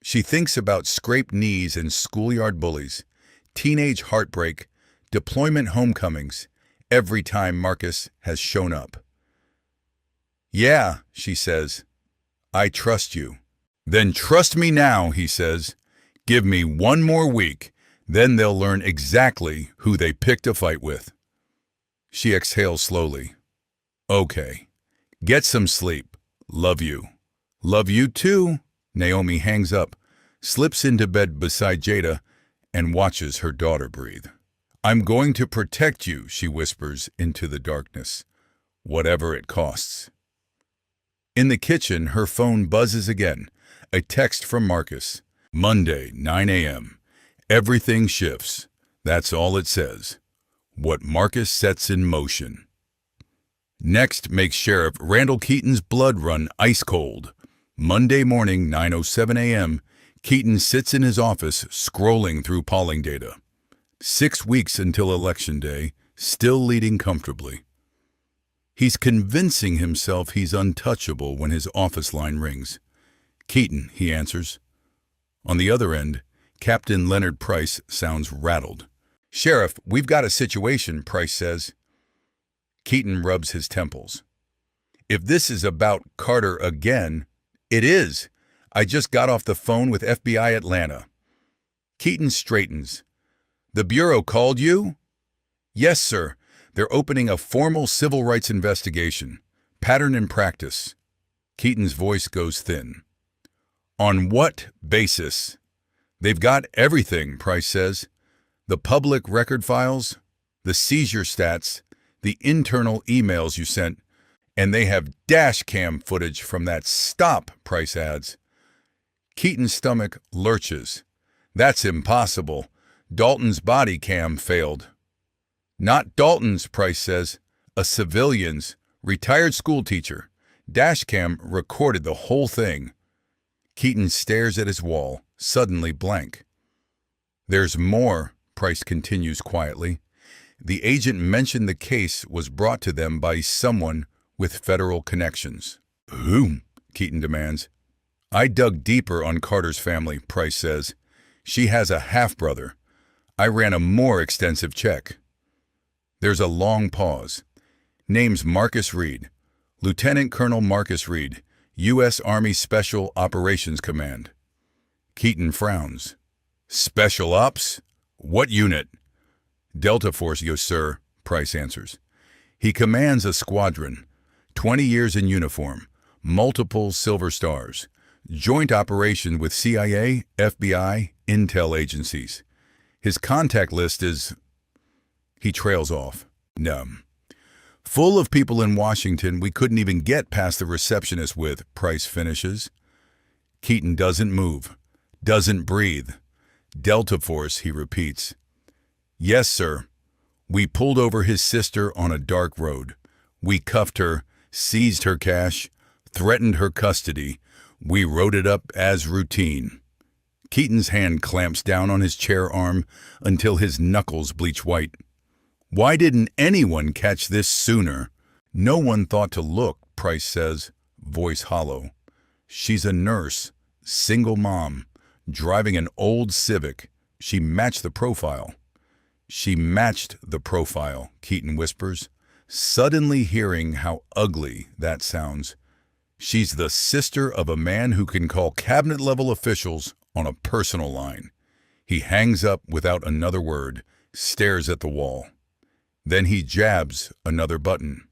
She thinks about scraped knees and schoolyard bullies, teenage heartbreak, deployment homecomings, every time Marcus has shown up. Yeah, she says. I trust you. Then trust me now, he says. Give me one more week, then they'll learn exactly who they picked a fight with. She exhales slowly. Okay. Get some sleep. Love you. Love you too. Naomi hangs up, slips into bed beside Jada, and watches her daughter breathe. I'm going to protect you, she whispers into the darkness, whatever it costs. In the kitchen, her phone buzzes again, a text from Marcus. Monday, 9 a.m. Everything shifts. That's all it says. What Marcus sets in motion. Next makes Sheriff Randall Keaton's blood run ice cold. Monday morning, 9:07 a.m., Keaton sits in his office scrolling through polling data. 6 weeks until Election Day, still leading comfortably. He's convincing himself he's untouchable when his office line rings. Keaton, he answers. On the other end, Captain Leonard Price sounds rattled. Sheriff, we've got a situation, Price says. Keaton rubs his temples. If this is about Carter again, it is. I just got off the phone with FBI Atlanta. Keaton straightens. The Bureau called you? Yes, sir. They're opening a formal civil rights investigation. Pattern and practice. Keaton's voice goes thin. On what basis? They've got everything, Price says. The public record files, the seizure stats, the internal emails you sent, and they have dash cam footage from that stop, Price adds. Keaton's stomach lurches. That's impossible. Dalton's body cam failed. Not Dalton's, Price says. A civilian's, retired schoolteacher. Dash cam recorded the whole thing. Keaton stares at his wall, suddenly blank. There's more, Price continues quietly. The agent mentioned the case was brought to them by someone with federal connections. Who? Keaton demands. I dug deeper on Carter's family, Price says. She has a half-brother. I ran a more extensive check. There's a long pause. Name's Marcus Reed. Lieutenant Colonel Marcus Reed, U.S. Army Special Operations Command. Keaton frowns. Special Ops? What unit? Delta Force, yes, sir, Price answers. He commands a squadron, 20 years in uniform, multiple Silver Stars, joint operation with CIA, FBI, intel agencies. His contact list is... He trails off, numb. Full of people in Washington we couldn't even get past the receptionist with, Price finishes. Keaton doesn't move, doesn't breathe. Delta Force, he repeats. Yes, sir. We pulled over his sister on a dark road. We cuffed her, seized her cash, threatened her custody. We wrote it up as routine. Keaton's hand clamps down on his chair arm until his knuckles bleach white. Why didn't anyone catch this sooner? No one thought to look, Price says, voice hollow. She's a nurse, single mom, driving an old Civic. She matched the profile. She matched the profile, Keaton whispers, suddenly hearing how ugly that sounds. She's the sister of a man who can call cabinet-level officials on a personal line. He hangs up without another word, stares at the wall. Then he jabs another button.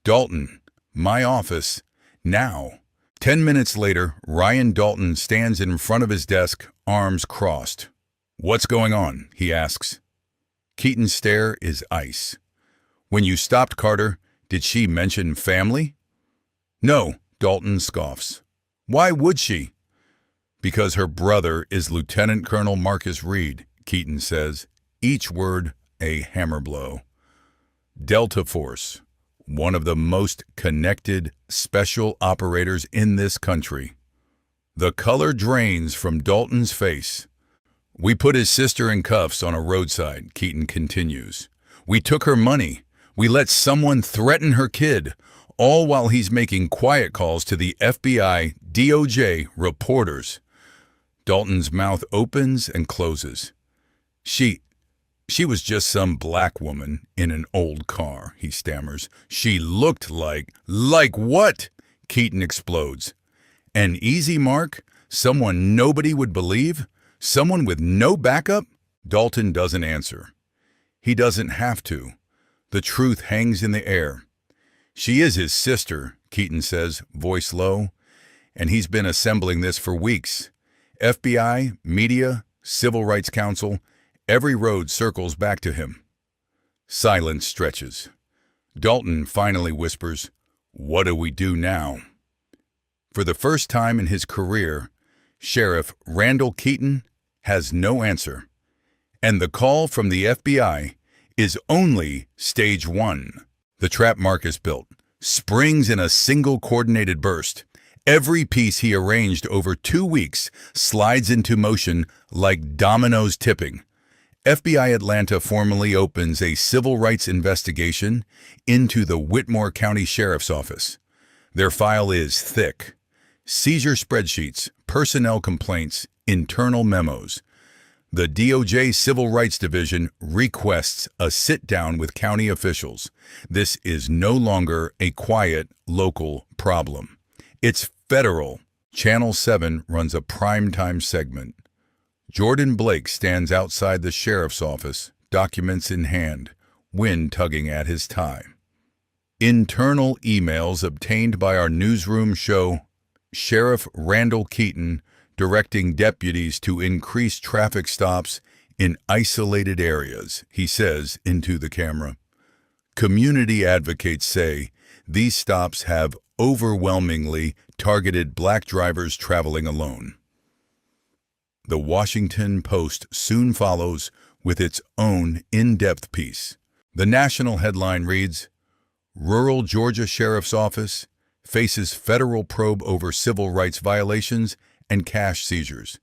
Dalton, my office, now. 10 minutes later, Ryan Dalton stands in front of his desk, arms crossed. What's going on? He asks. Keaton's stare is ice. When you stopped Carter, did she mention family? No, Dalton scoffs. Why would she? Because her brother is Lieutenant Colonel Marcus Reed, Keaton says, each word a hammer blow. Delta Force, one of the most connected special operators in this country. The color drains from Dalton's face. We put his sister in cuffs on a roadside, Keaton continues. We took her money. We let someone threaten her kid, all while he's making quiet calls to the FBI, DOJ, reporters. Dalton's mouth opens and closes. She was just some black woman in an old car, he stammers. She looked like what? Keaton explodes. An easy mark? Someone nobody would believe? Someone with no backup? Dalton doesn't answer. He doesn't have to. The truth hangs in the air. She is his sister, Keaton says, voice low, and he's been assembling this for weeks. FBI, media, Civil Rights Council, every road circles back to him. Silence stretches. Dalton finally whispers, "What do we do now?" For the first time in his career, Sheriff Randall Keaton has no answer. And the call from the FBI is only stage one. The trap Marcus built springs in a single coordinated burst. Every piece he arranged over 2 weeks slides into motion like dominoes tipping. FBI Atlanta formally opens a civil rights investigation into the Whitmore County Sheriff's Office. Their file is thick. Seizure spreadsheets, personnel complaints, internal memos. The DOJ Civil Rights Division requests a sit-down with county officials. This is no longer a quiet, local problem. It's federal. Channel 7 runs a primetime segment. Jordan Blake stands outside the sheriff's office, documents in hand, wind tugging at his tie. Internal emails obtained by our newsroom show Sheriff Randall Keaton directing deputies to increase traffic stops in isolated areas, he says into the camera. Community advocates say these stops have overwhelmingly targeted black drivers traveling alone. The Washington Post soon follows with its own in-depth piece. The national headline reads, "Rural Georgia Sheriff's Office faces federal probe over civil rights violations and cash seizures."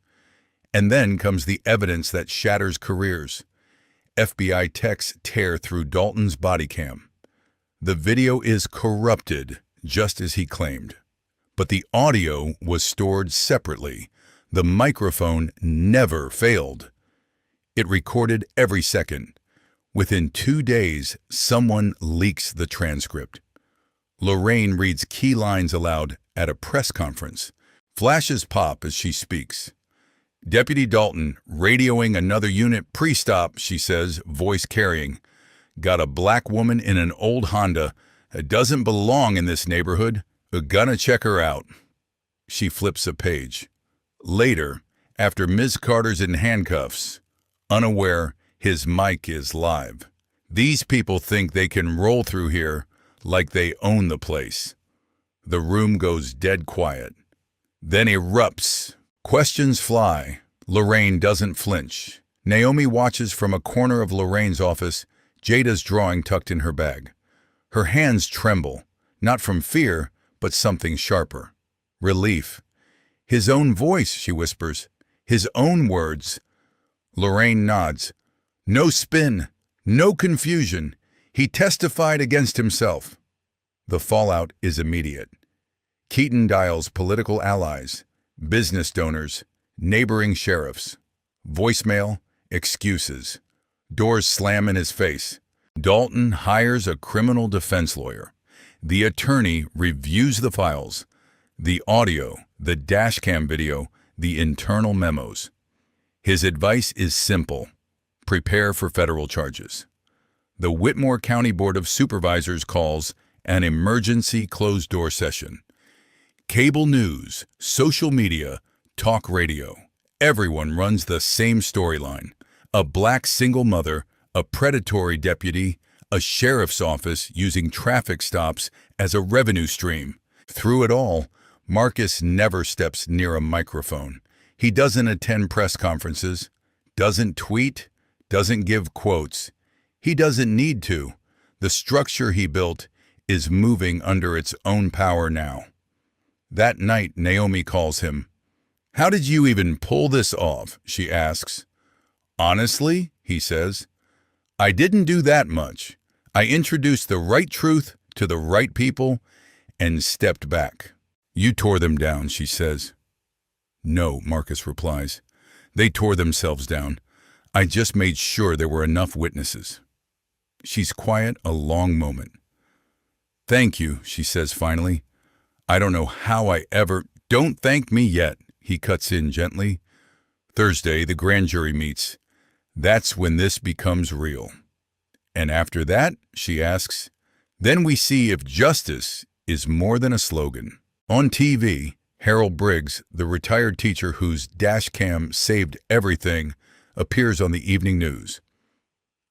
And then comes the evidence that shatters careers. FBI techs tear through Dalton's body cam. The video is corrupted, just as he claimed. But the audio was stored separately. The microphone never failed. It recorded every second. Within 2 days, someone leaks the transcript. Lorraine reads key lines aloud at a press conference. Flashes pop as she speaks. Deputy Dalton, radioing another unit pre-stop, she says, voice carrying. Got a black woman in an old Honda. Doesn't belong in this neighborhood. Gonna check her out. She flips a page. Later, after Ms. Carter's in handcuffs, unaware his mic is live. These people think they can roll through here like they own the place. The room goes dead quiet. Then erupts. Questions fly. Lorraine doesn't flinch. Naomi watches from a corner of Lorraine's office, Jada's drawing tucked in her bag. Her hands tremble, not from fear, but something sharper. Relief. His own voice, she whispers. His own words. Lorraine nods. No spin, no confusion. He testified against himself. The fallout is immediate. Keaton dials political allies, business donors, Neighboring sheriffs. Voicemail, excuses. Doors slam in his face. Dalton hires a criminal defense lawyer. The attorney reviews the files, the audio, the dashcam video, the internal memos. His advice is simple: prepare for federal charges. The Whitmore County Board of Supervisors calls an emergency closed-door session. Cable news, social media, talk radio. Everyone runs the same storyline. A black single mother, a predatory deputy, a sheriff's office using traffic stops as a revenue stream. Through it all, Marcus never steps near a microphone. He doesn't attend press conferences, doesn't tweet, doesn't give quotes. He doesn't need to. The structure he built is moving under its own power now. That night, Naomi calls him. "How did you even pull this off?" she asks. "Honestly," he says, "I didn't do that much. I introduced the right truth to the right people and stepped back." "You tore them down," she says. "No," Marcus replies. "They tore themselves down. I just made sure there were enough witnesses." She's quiet a long moment. "Thank you," she says finally. "I don't know how I ever—" "Don't thank me yet," he cuts in gently. Thursday, the grand jury meets. That's when this becomes real. "And after that," she asks, "then we see if justice is more than a slogan." On TV, Harold Briggs, the retired teacher whose dash cam saved everything, appears on the evening news.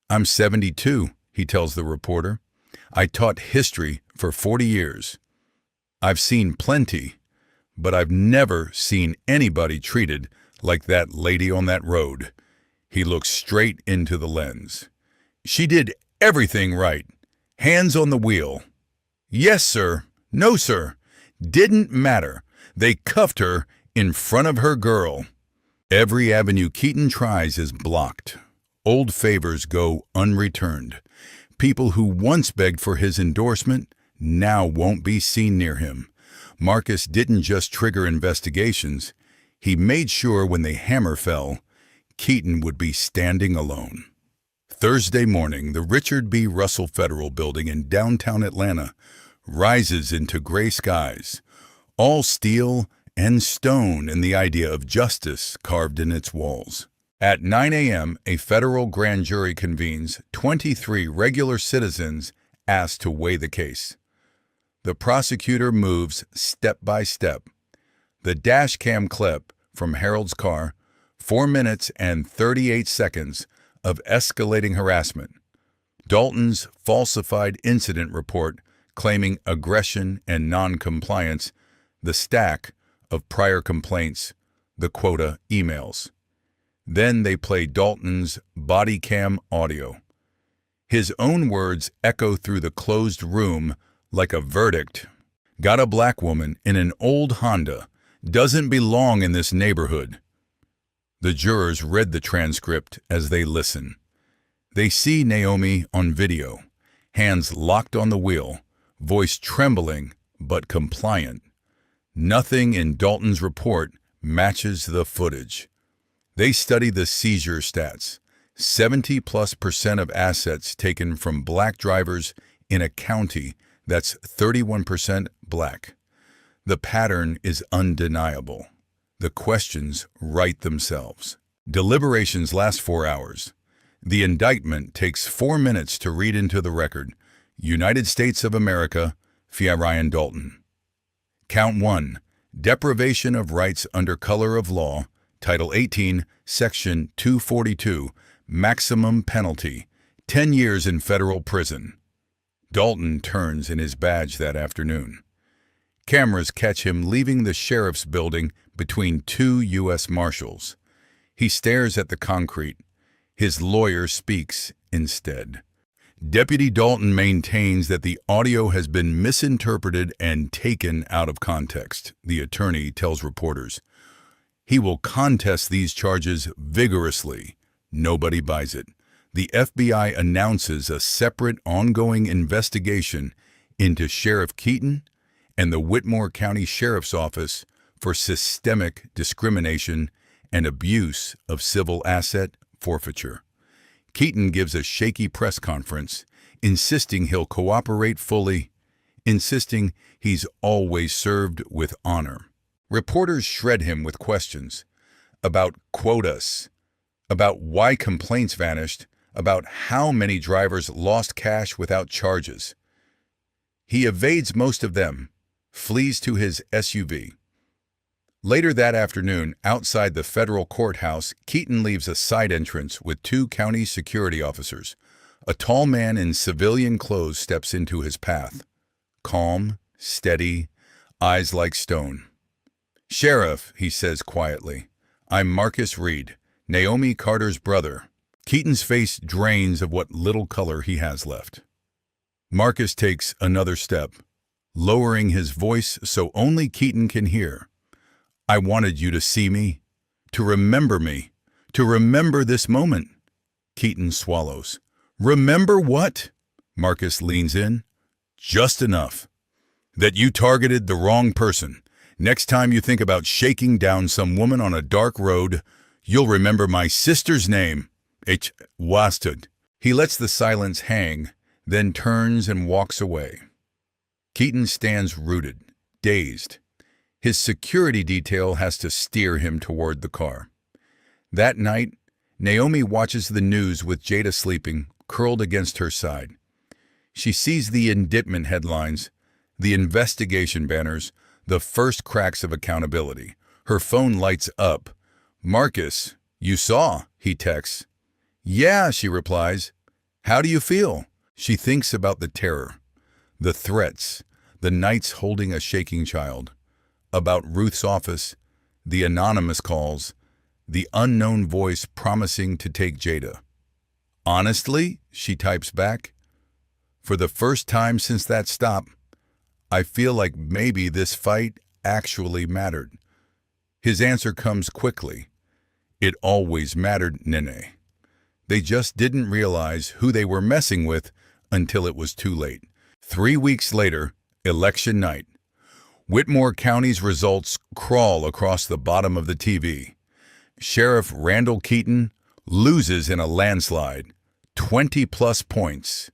"I'm 72, he tells the reporter. "I taught history for 40 years. I've seen plenty, but I've never seen anybody treated like that lady on that road." He looks straight into the lens. "She did everything right. Hands on the wheel. Yes, sir. No, sir. Didn't matter. They cuffed her in front of her girl." Every avenue Keaton tries is blocked. Old favors go unreturned. People who once begged for his endorsement now won't be seen near him. Marcus didn't just trigger investigations. He made sure when the hammer fell, Keaton would be standing alone. Thursday morning, the Richard B. Russell Federal Building in downtown Atlanta rises into gray skies, all steel and stone, and the idea of justice carved in its walls. At 9 a.m., a federal grand jury convenes. 23 regular citizens asked to weigh the case. The prosecutor moves step by step. The dash cam clip from Harold's car, 4 minutes and 38 seconds of escalating harassment. Dalton's falsified incident report claiming aggression and non-compliance, the stack of prior complaints, the quota emails. Then they play Dalton's body cam audio. His own words echo through the closed room like a verdict. "Got a black woman in an old Honda. Doesn't belong in this neighborhood." The jurors read the transcript as they listen. They see Naomi on video, hands locked on the wheel, voice trembling but compliant. Nothing in Dalton's report matches the footage. They study the seizure stats. 70+% of assets taken from black drivers in a county that's 31% black. The pattern is undeniable. The questions write themselves. Deliberations last 4 hours. The indictment takes 4 minutes to read into the record. United States of America, Ryan Dalton. Count 1. Deprivation of rights under color of law, Title 18, Section 242, maximum penalty, 10 years in federal prison. Dalton turns in his badge that afternoon. Cameras catch him leaving the sheriff's building between 2 U.S. Marshals. He stares at the concrete. His lawyer speaks instead. Deputy Dalton maintains that the audio has been misinterpreted and taken out of context, the attorney tells reporters. He will contest these charges vigorously. Nobody buys it. The FBI announces a separate ongoing investigation into Sheriff Keaton and the Whitmore County Sheriff's Office for systemic discrimination and abuse of civil asset forfeiture. Keaton gives a shaky press conference, insisting he'll cooperate fully, insisting he's always served with honor. Reporters shred him with questions about quotas, about why complaints vanished, about how many drivers lost cash without charges. He evades most of them, flees to his SUV. Later that afternoon, outside the federal courthouse, Keaton leaves a side entrance with two county security officers. A tall man in civilian clothes steps into his path. Calm, steady, eyes like stone. "Sheriff," he says quietly, "I'm Marcus Reed, Naomi Carter's brother." Keaton's face drains of what little color he has left. Marcus takes another step, lowering his voice so only Keaton can hear. "I wanted you to see me, to remember this moment." Keaton swallows. "Remember what?" Marcus leans in. "Just enough. That you targeted the wrong person. Next time you think about shaking down some woman on a dark road, you'll remember my sister's name. H. Wasted." He lets the silence hang, then turns and walks away. Keaton stands rooted, dazed. His security detail has to steer him toward the car. That night, Naomi watches the news with Jada sleeping, curled against her side. She sees the indictment headlines, the investigation banners, the first cracks of accountability. Her phone lights up. "Marcus, you saw," he texts. "Yeah," she replies. "How do you feel?" She thinks about the terror, the threats, the nights holding a shaking child, about Ruth's office, the anonymous calls, the unknown voice promising to take Jada. "Honestly," she types back, "for the first time since that stop, I feel like maybe this fight actually mattered." His answer comes quickly. "It always mattered, Nene. They just didn't realize who they were messing with until it was too late." 3 weeks later, election night. Whitmore County's results crawl across the bottom of the TV. Sheriff Randall Keaton loses in a landslide, 20-plus points.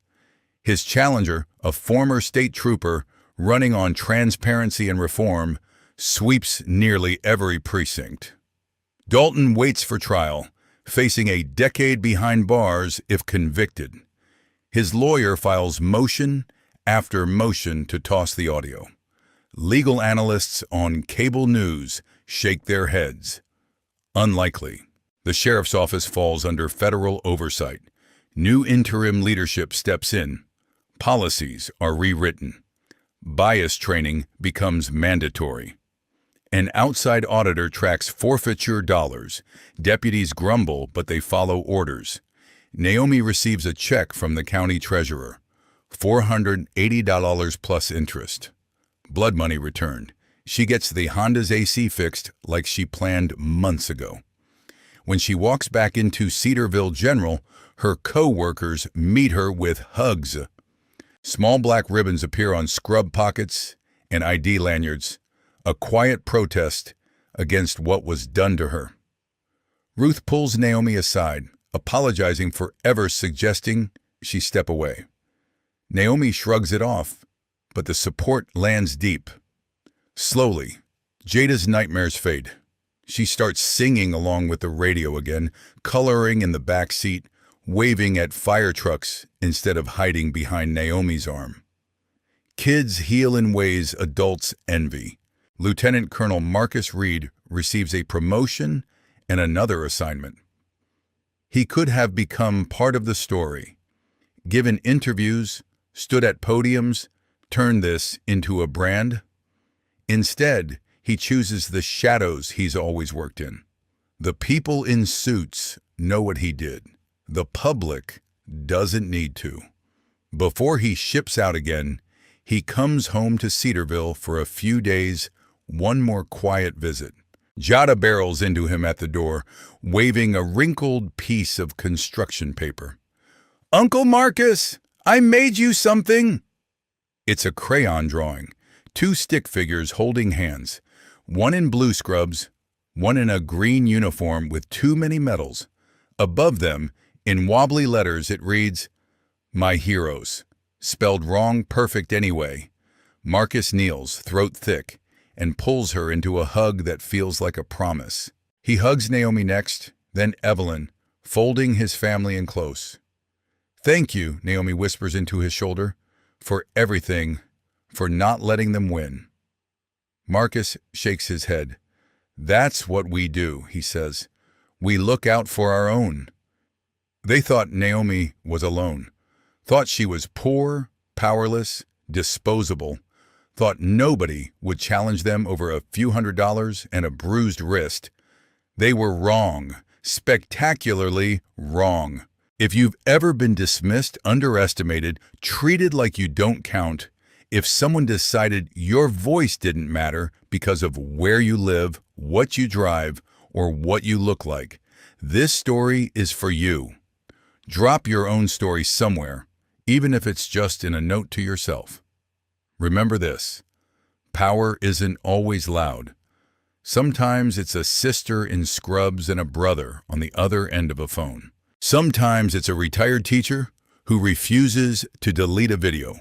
His challenger, a former state trooper running on transparency and reform, sweeps nearly every precinct. Dalton waits for trial, facing a decade behind bars if convicted. His lawyer files motion after motion to toss the audio. Legal analysts on cable news shake their heads. Unlikely. The sheriff's office falls under federal oversight. New interim leadership steps in. Policies are rewritten. Bias training becomes mandatory. An outside auditor tracks forfeiture dollars. Deputies grumble, but they follow orders. Naomi receives a check from the county treasurer. $480 plus interest. Blood money returned. She gets the Honda's AC fixed like she planned months ago. When she walks back into Cedarville General, her co-workers meet her with hugs. Small black ribbons appear on scrub pockets and ID lanyards, a quiet protest against what was done to her. Ruth pulls Naomi aside, apologizing for ever suggesting she step away. Naomi shrugs it off, but the support lands deep. Slowly, Jada's nightmares fade. She starts singing along with the radio again, coloring in the back seat, waving at fire trucks instead of hiding behind Naomi's arm. Kids heal in ways adults envy. Lieutenant Colonel Marcus Reed receives a promotion and another assignment. He could have become part of the story, given interviews, stood at podiums, turned this into a brand. Instead, he chooses the shadows he's always worked in. The people in suits know what he did. The public doesn't need to. Before he ships out again, he comes home to Cedarville for a few days, one more quiet visit. Jada barrels into him at the door, waving a wrinkled piece of construction paper. "Uncle Marcus, I made you something!" It's a crayon drawing, 2 stick figures holding hands, one in blue scrubs, one in a green uniform with too many medals. Above them, in wobbly letters, it reads, "My heroes," spelled wrong perfect anyway. Marcus kneels, throat thick, and pulls her into a hug that feels like a promise. He hugs Naomi next, then Evelyn, folding his family in close. "Thank you," Naomi whispers into his shoulder, "for everything, for not letting them win." Marcus shakes his head. "That's what we do," he says. "We look out for our own." They thought Naomi was alone, thought she was poor, powerless, disposable, thought nobody would challenge them over a few $100s and a bruised wrist. They were wrong, spectacularly wrong. If you've ever been dismissed, underestimated, treated like you don't count, if someone decided your voice didn't matter because of where you live, what you drive, or what you look like, this story is for you. Drop your own story somewhere, even if it's just in a note to yourself. Remember this: power isn't always loud. Sometimes it's a sister in scrubs and a brother on the other end of a phone. Sometimes it's a retired teacher who refuses to delete a video.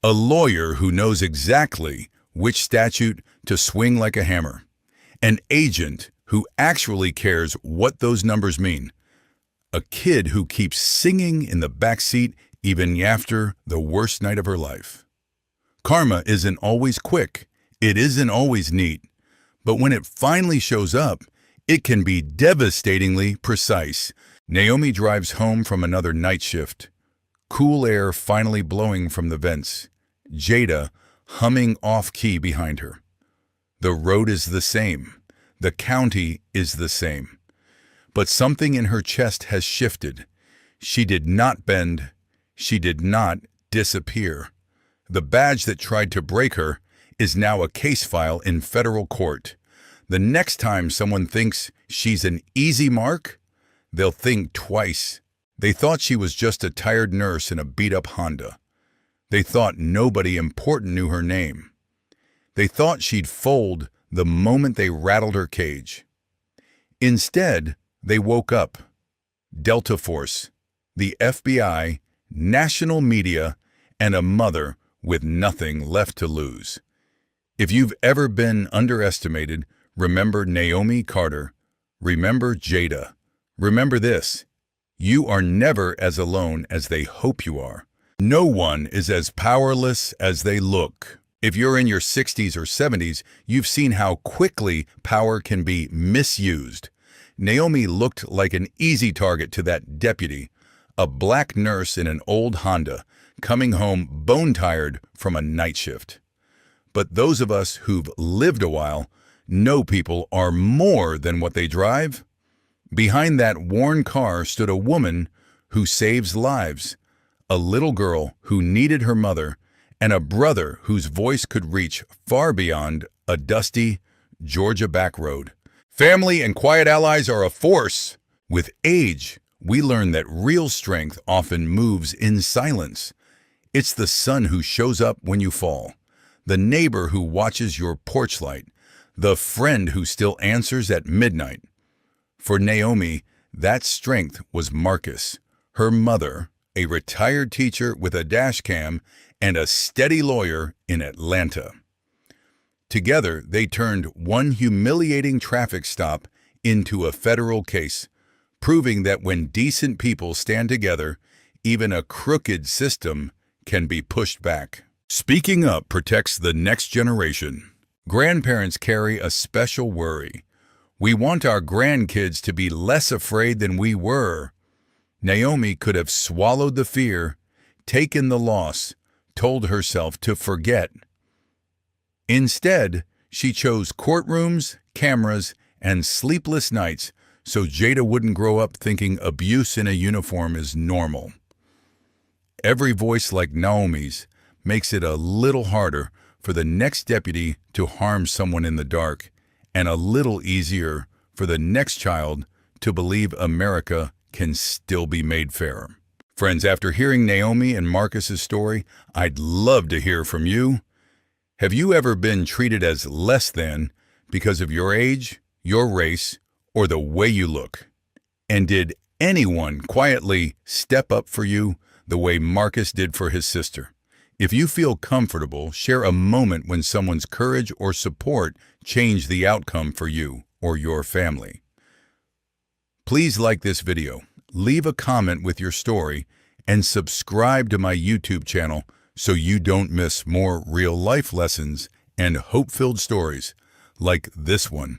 A lawyer who knows exactly which statute to swing like a hammer. An agent who actually cares what those numbers mean. A kid who keeps singing in the backseat even after the worst night of her life. Karma isn't always quick. It isn't always neat. But when it finally shows up, it can be devastatingly precise. Naomi drives home from another night shift. Cool air finally blowing from the vents. Jada humming off-key behind her. The road is the same. The county is the same. But something in her chest has shifted. She did not bend. She did not disappear. The badge that tried to break her is now a case file in federal court. The next time someone thinks she's an easy mark, they'll think twice. They thought she was just a tired nurse in a beat-up Honda. They thought nobody important knew her name. They thought she'd fold the moment they rattled her cage. Instead, they woke up. Delta Force, the FBI, national media, and a mother with nothing left to lose. If you've ever been underestimated, remember Naomi Carter. Remember Jada. Remember this: you are never as alone as they hope you are. No one is as powerless as they look. If you're in your 60s or 70s, you've seen how quickly power can be misused. Naomi looked like an easy target to that deputy, a black nurse in an old Honda, coming home bone-tired from a night shift. But those of us who've lived a while know people are more than what they drive. Behind that worn car stood a woman who saves lives, a little girl who needed her mother, and a brother whose voice could reach far beyond a dusty Georgia back road. Family and quiet allies are a force. With age, we learn that real strength often moves in silence. It's the son who shows up when you fall, the neighbor who watches your porch light, the friend who still answers at midnight. For Naomi, that strength was Marcus, her mother, a retired teacher with a dash cam, and a steady lawyer in Atlanta. Together, they turned one humiliating traffic stop into a federal case, proving that when decent people stand together, even a crooked system can be pushed back. Speaking up protects the next generation. Grandparents carry a special worry. We want our grandkids to be less afraid than we were. Naomi could have swallowed the fear, taken the loss, told herself to forget. Instead, she chose courtrooms, cameras, and sleepless nights so Jada wouldn't grow up thinking abuse in a uniform is normal. Every voice like Naomi's makes it a little harder for the next deputy to harm someone in the dark, and a little easier for the next child to believe America can still be made fair. Friends, after hearing Naomi and Marcus's story, I'd love to hear from you. Have you ever been treated as less than because of your age, your race, or the way you look? And did anyone quietly step up for you the way Marcus did for his sister? If you feel comfortable, share a moment when someone's courage or support changed the outcome for you or your family. Please like this video, leave a comment with your story, and subscribe to my YouTube channel so you don't miss more real-life lessons and hope-filled stories like this one.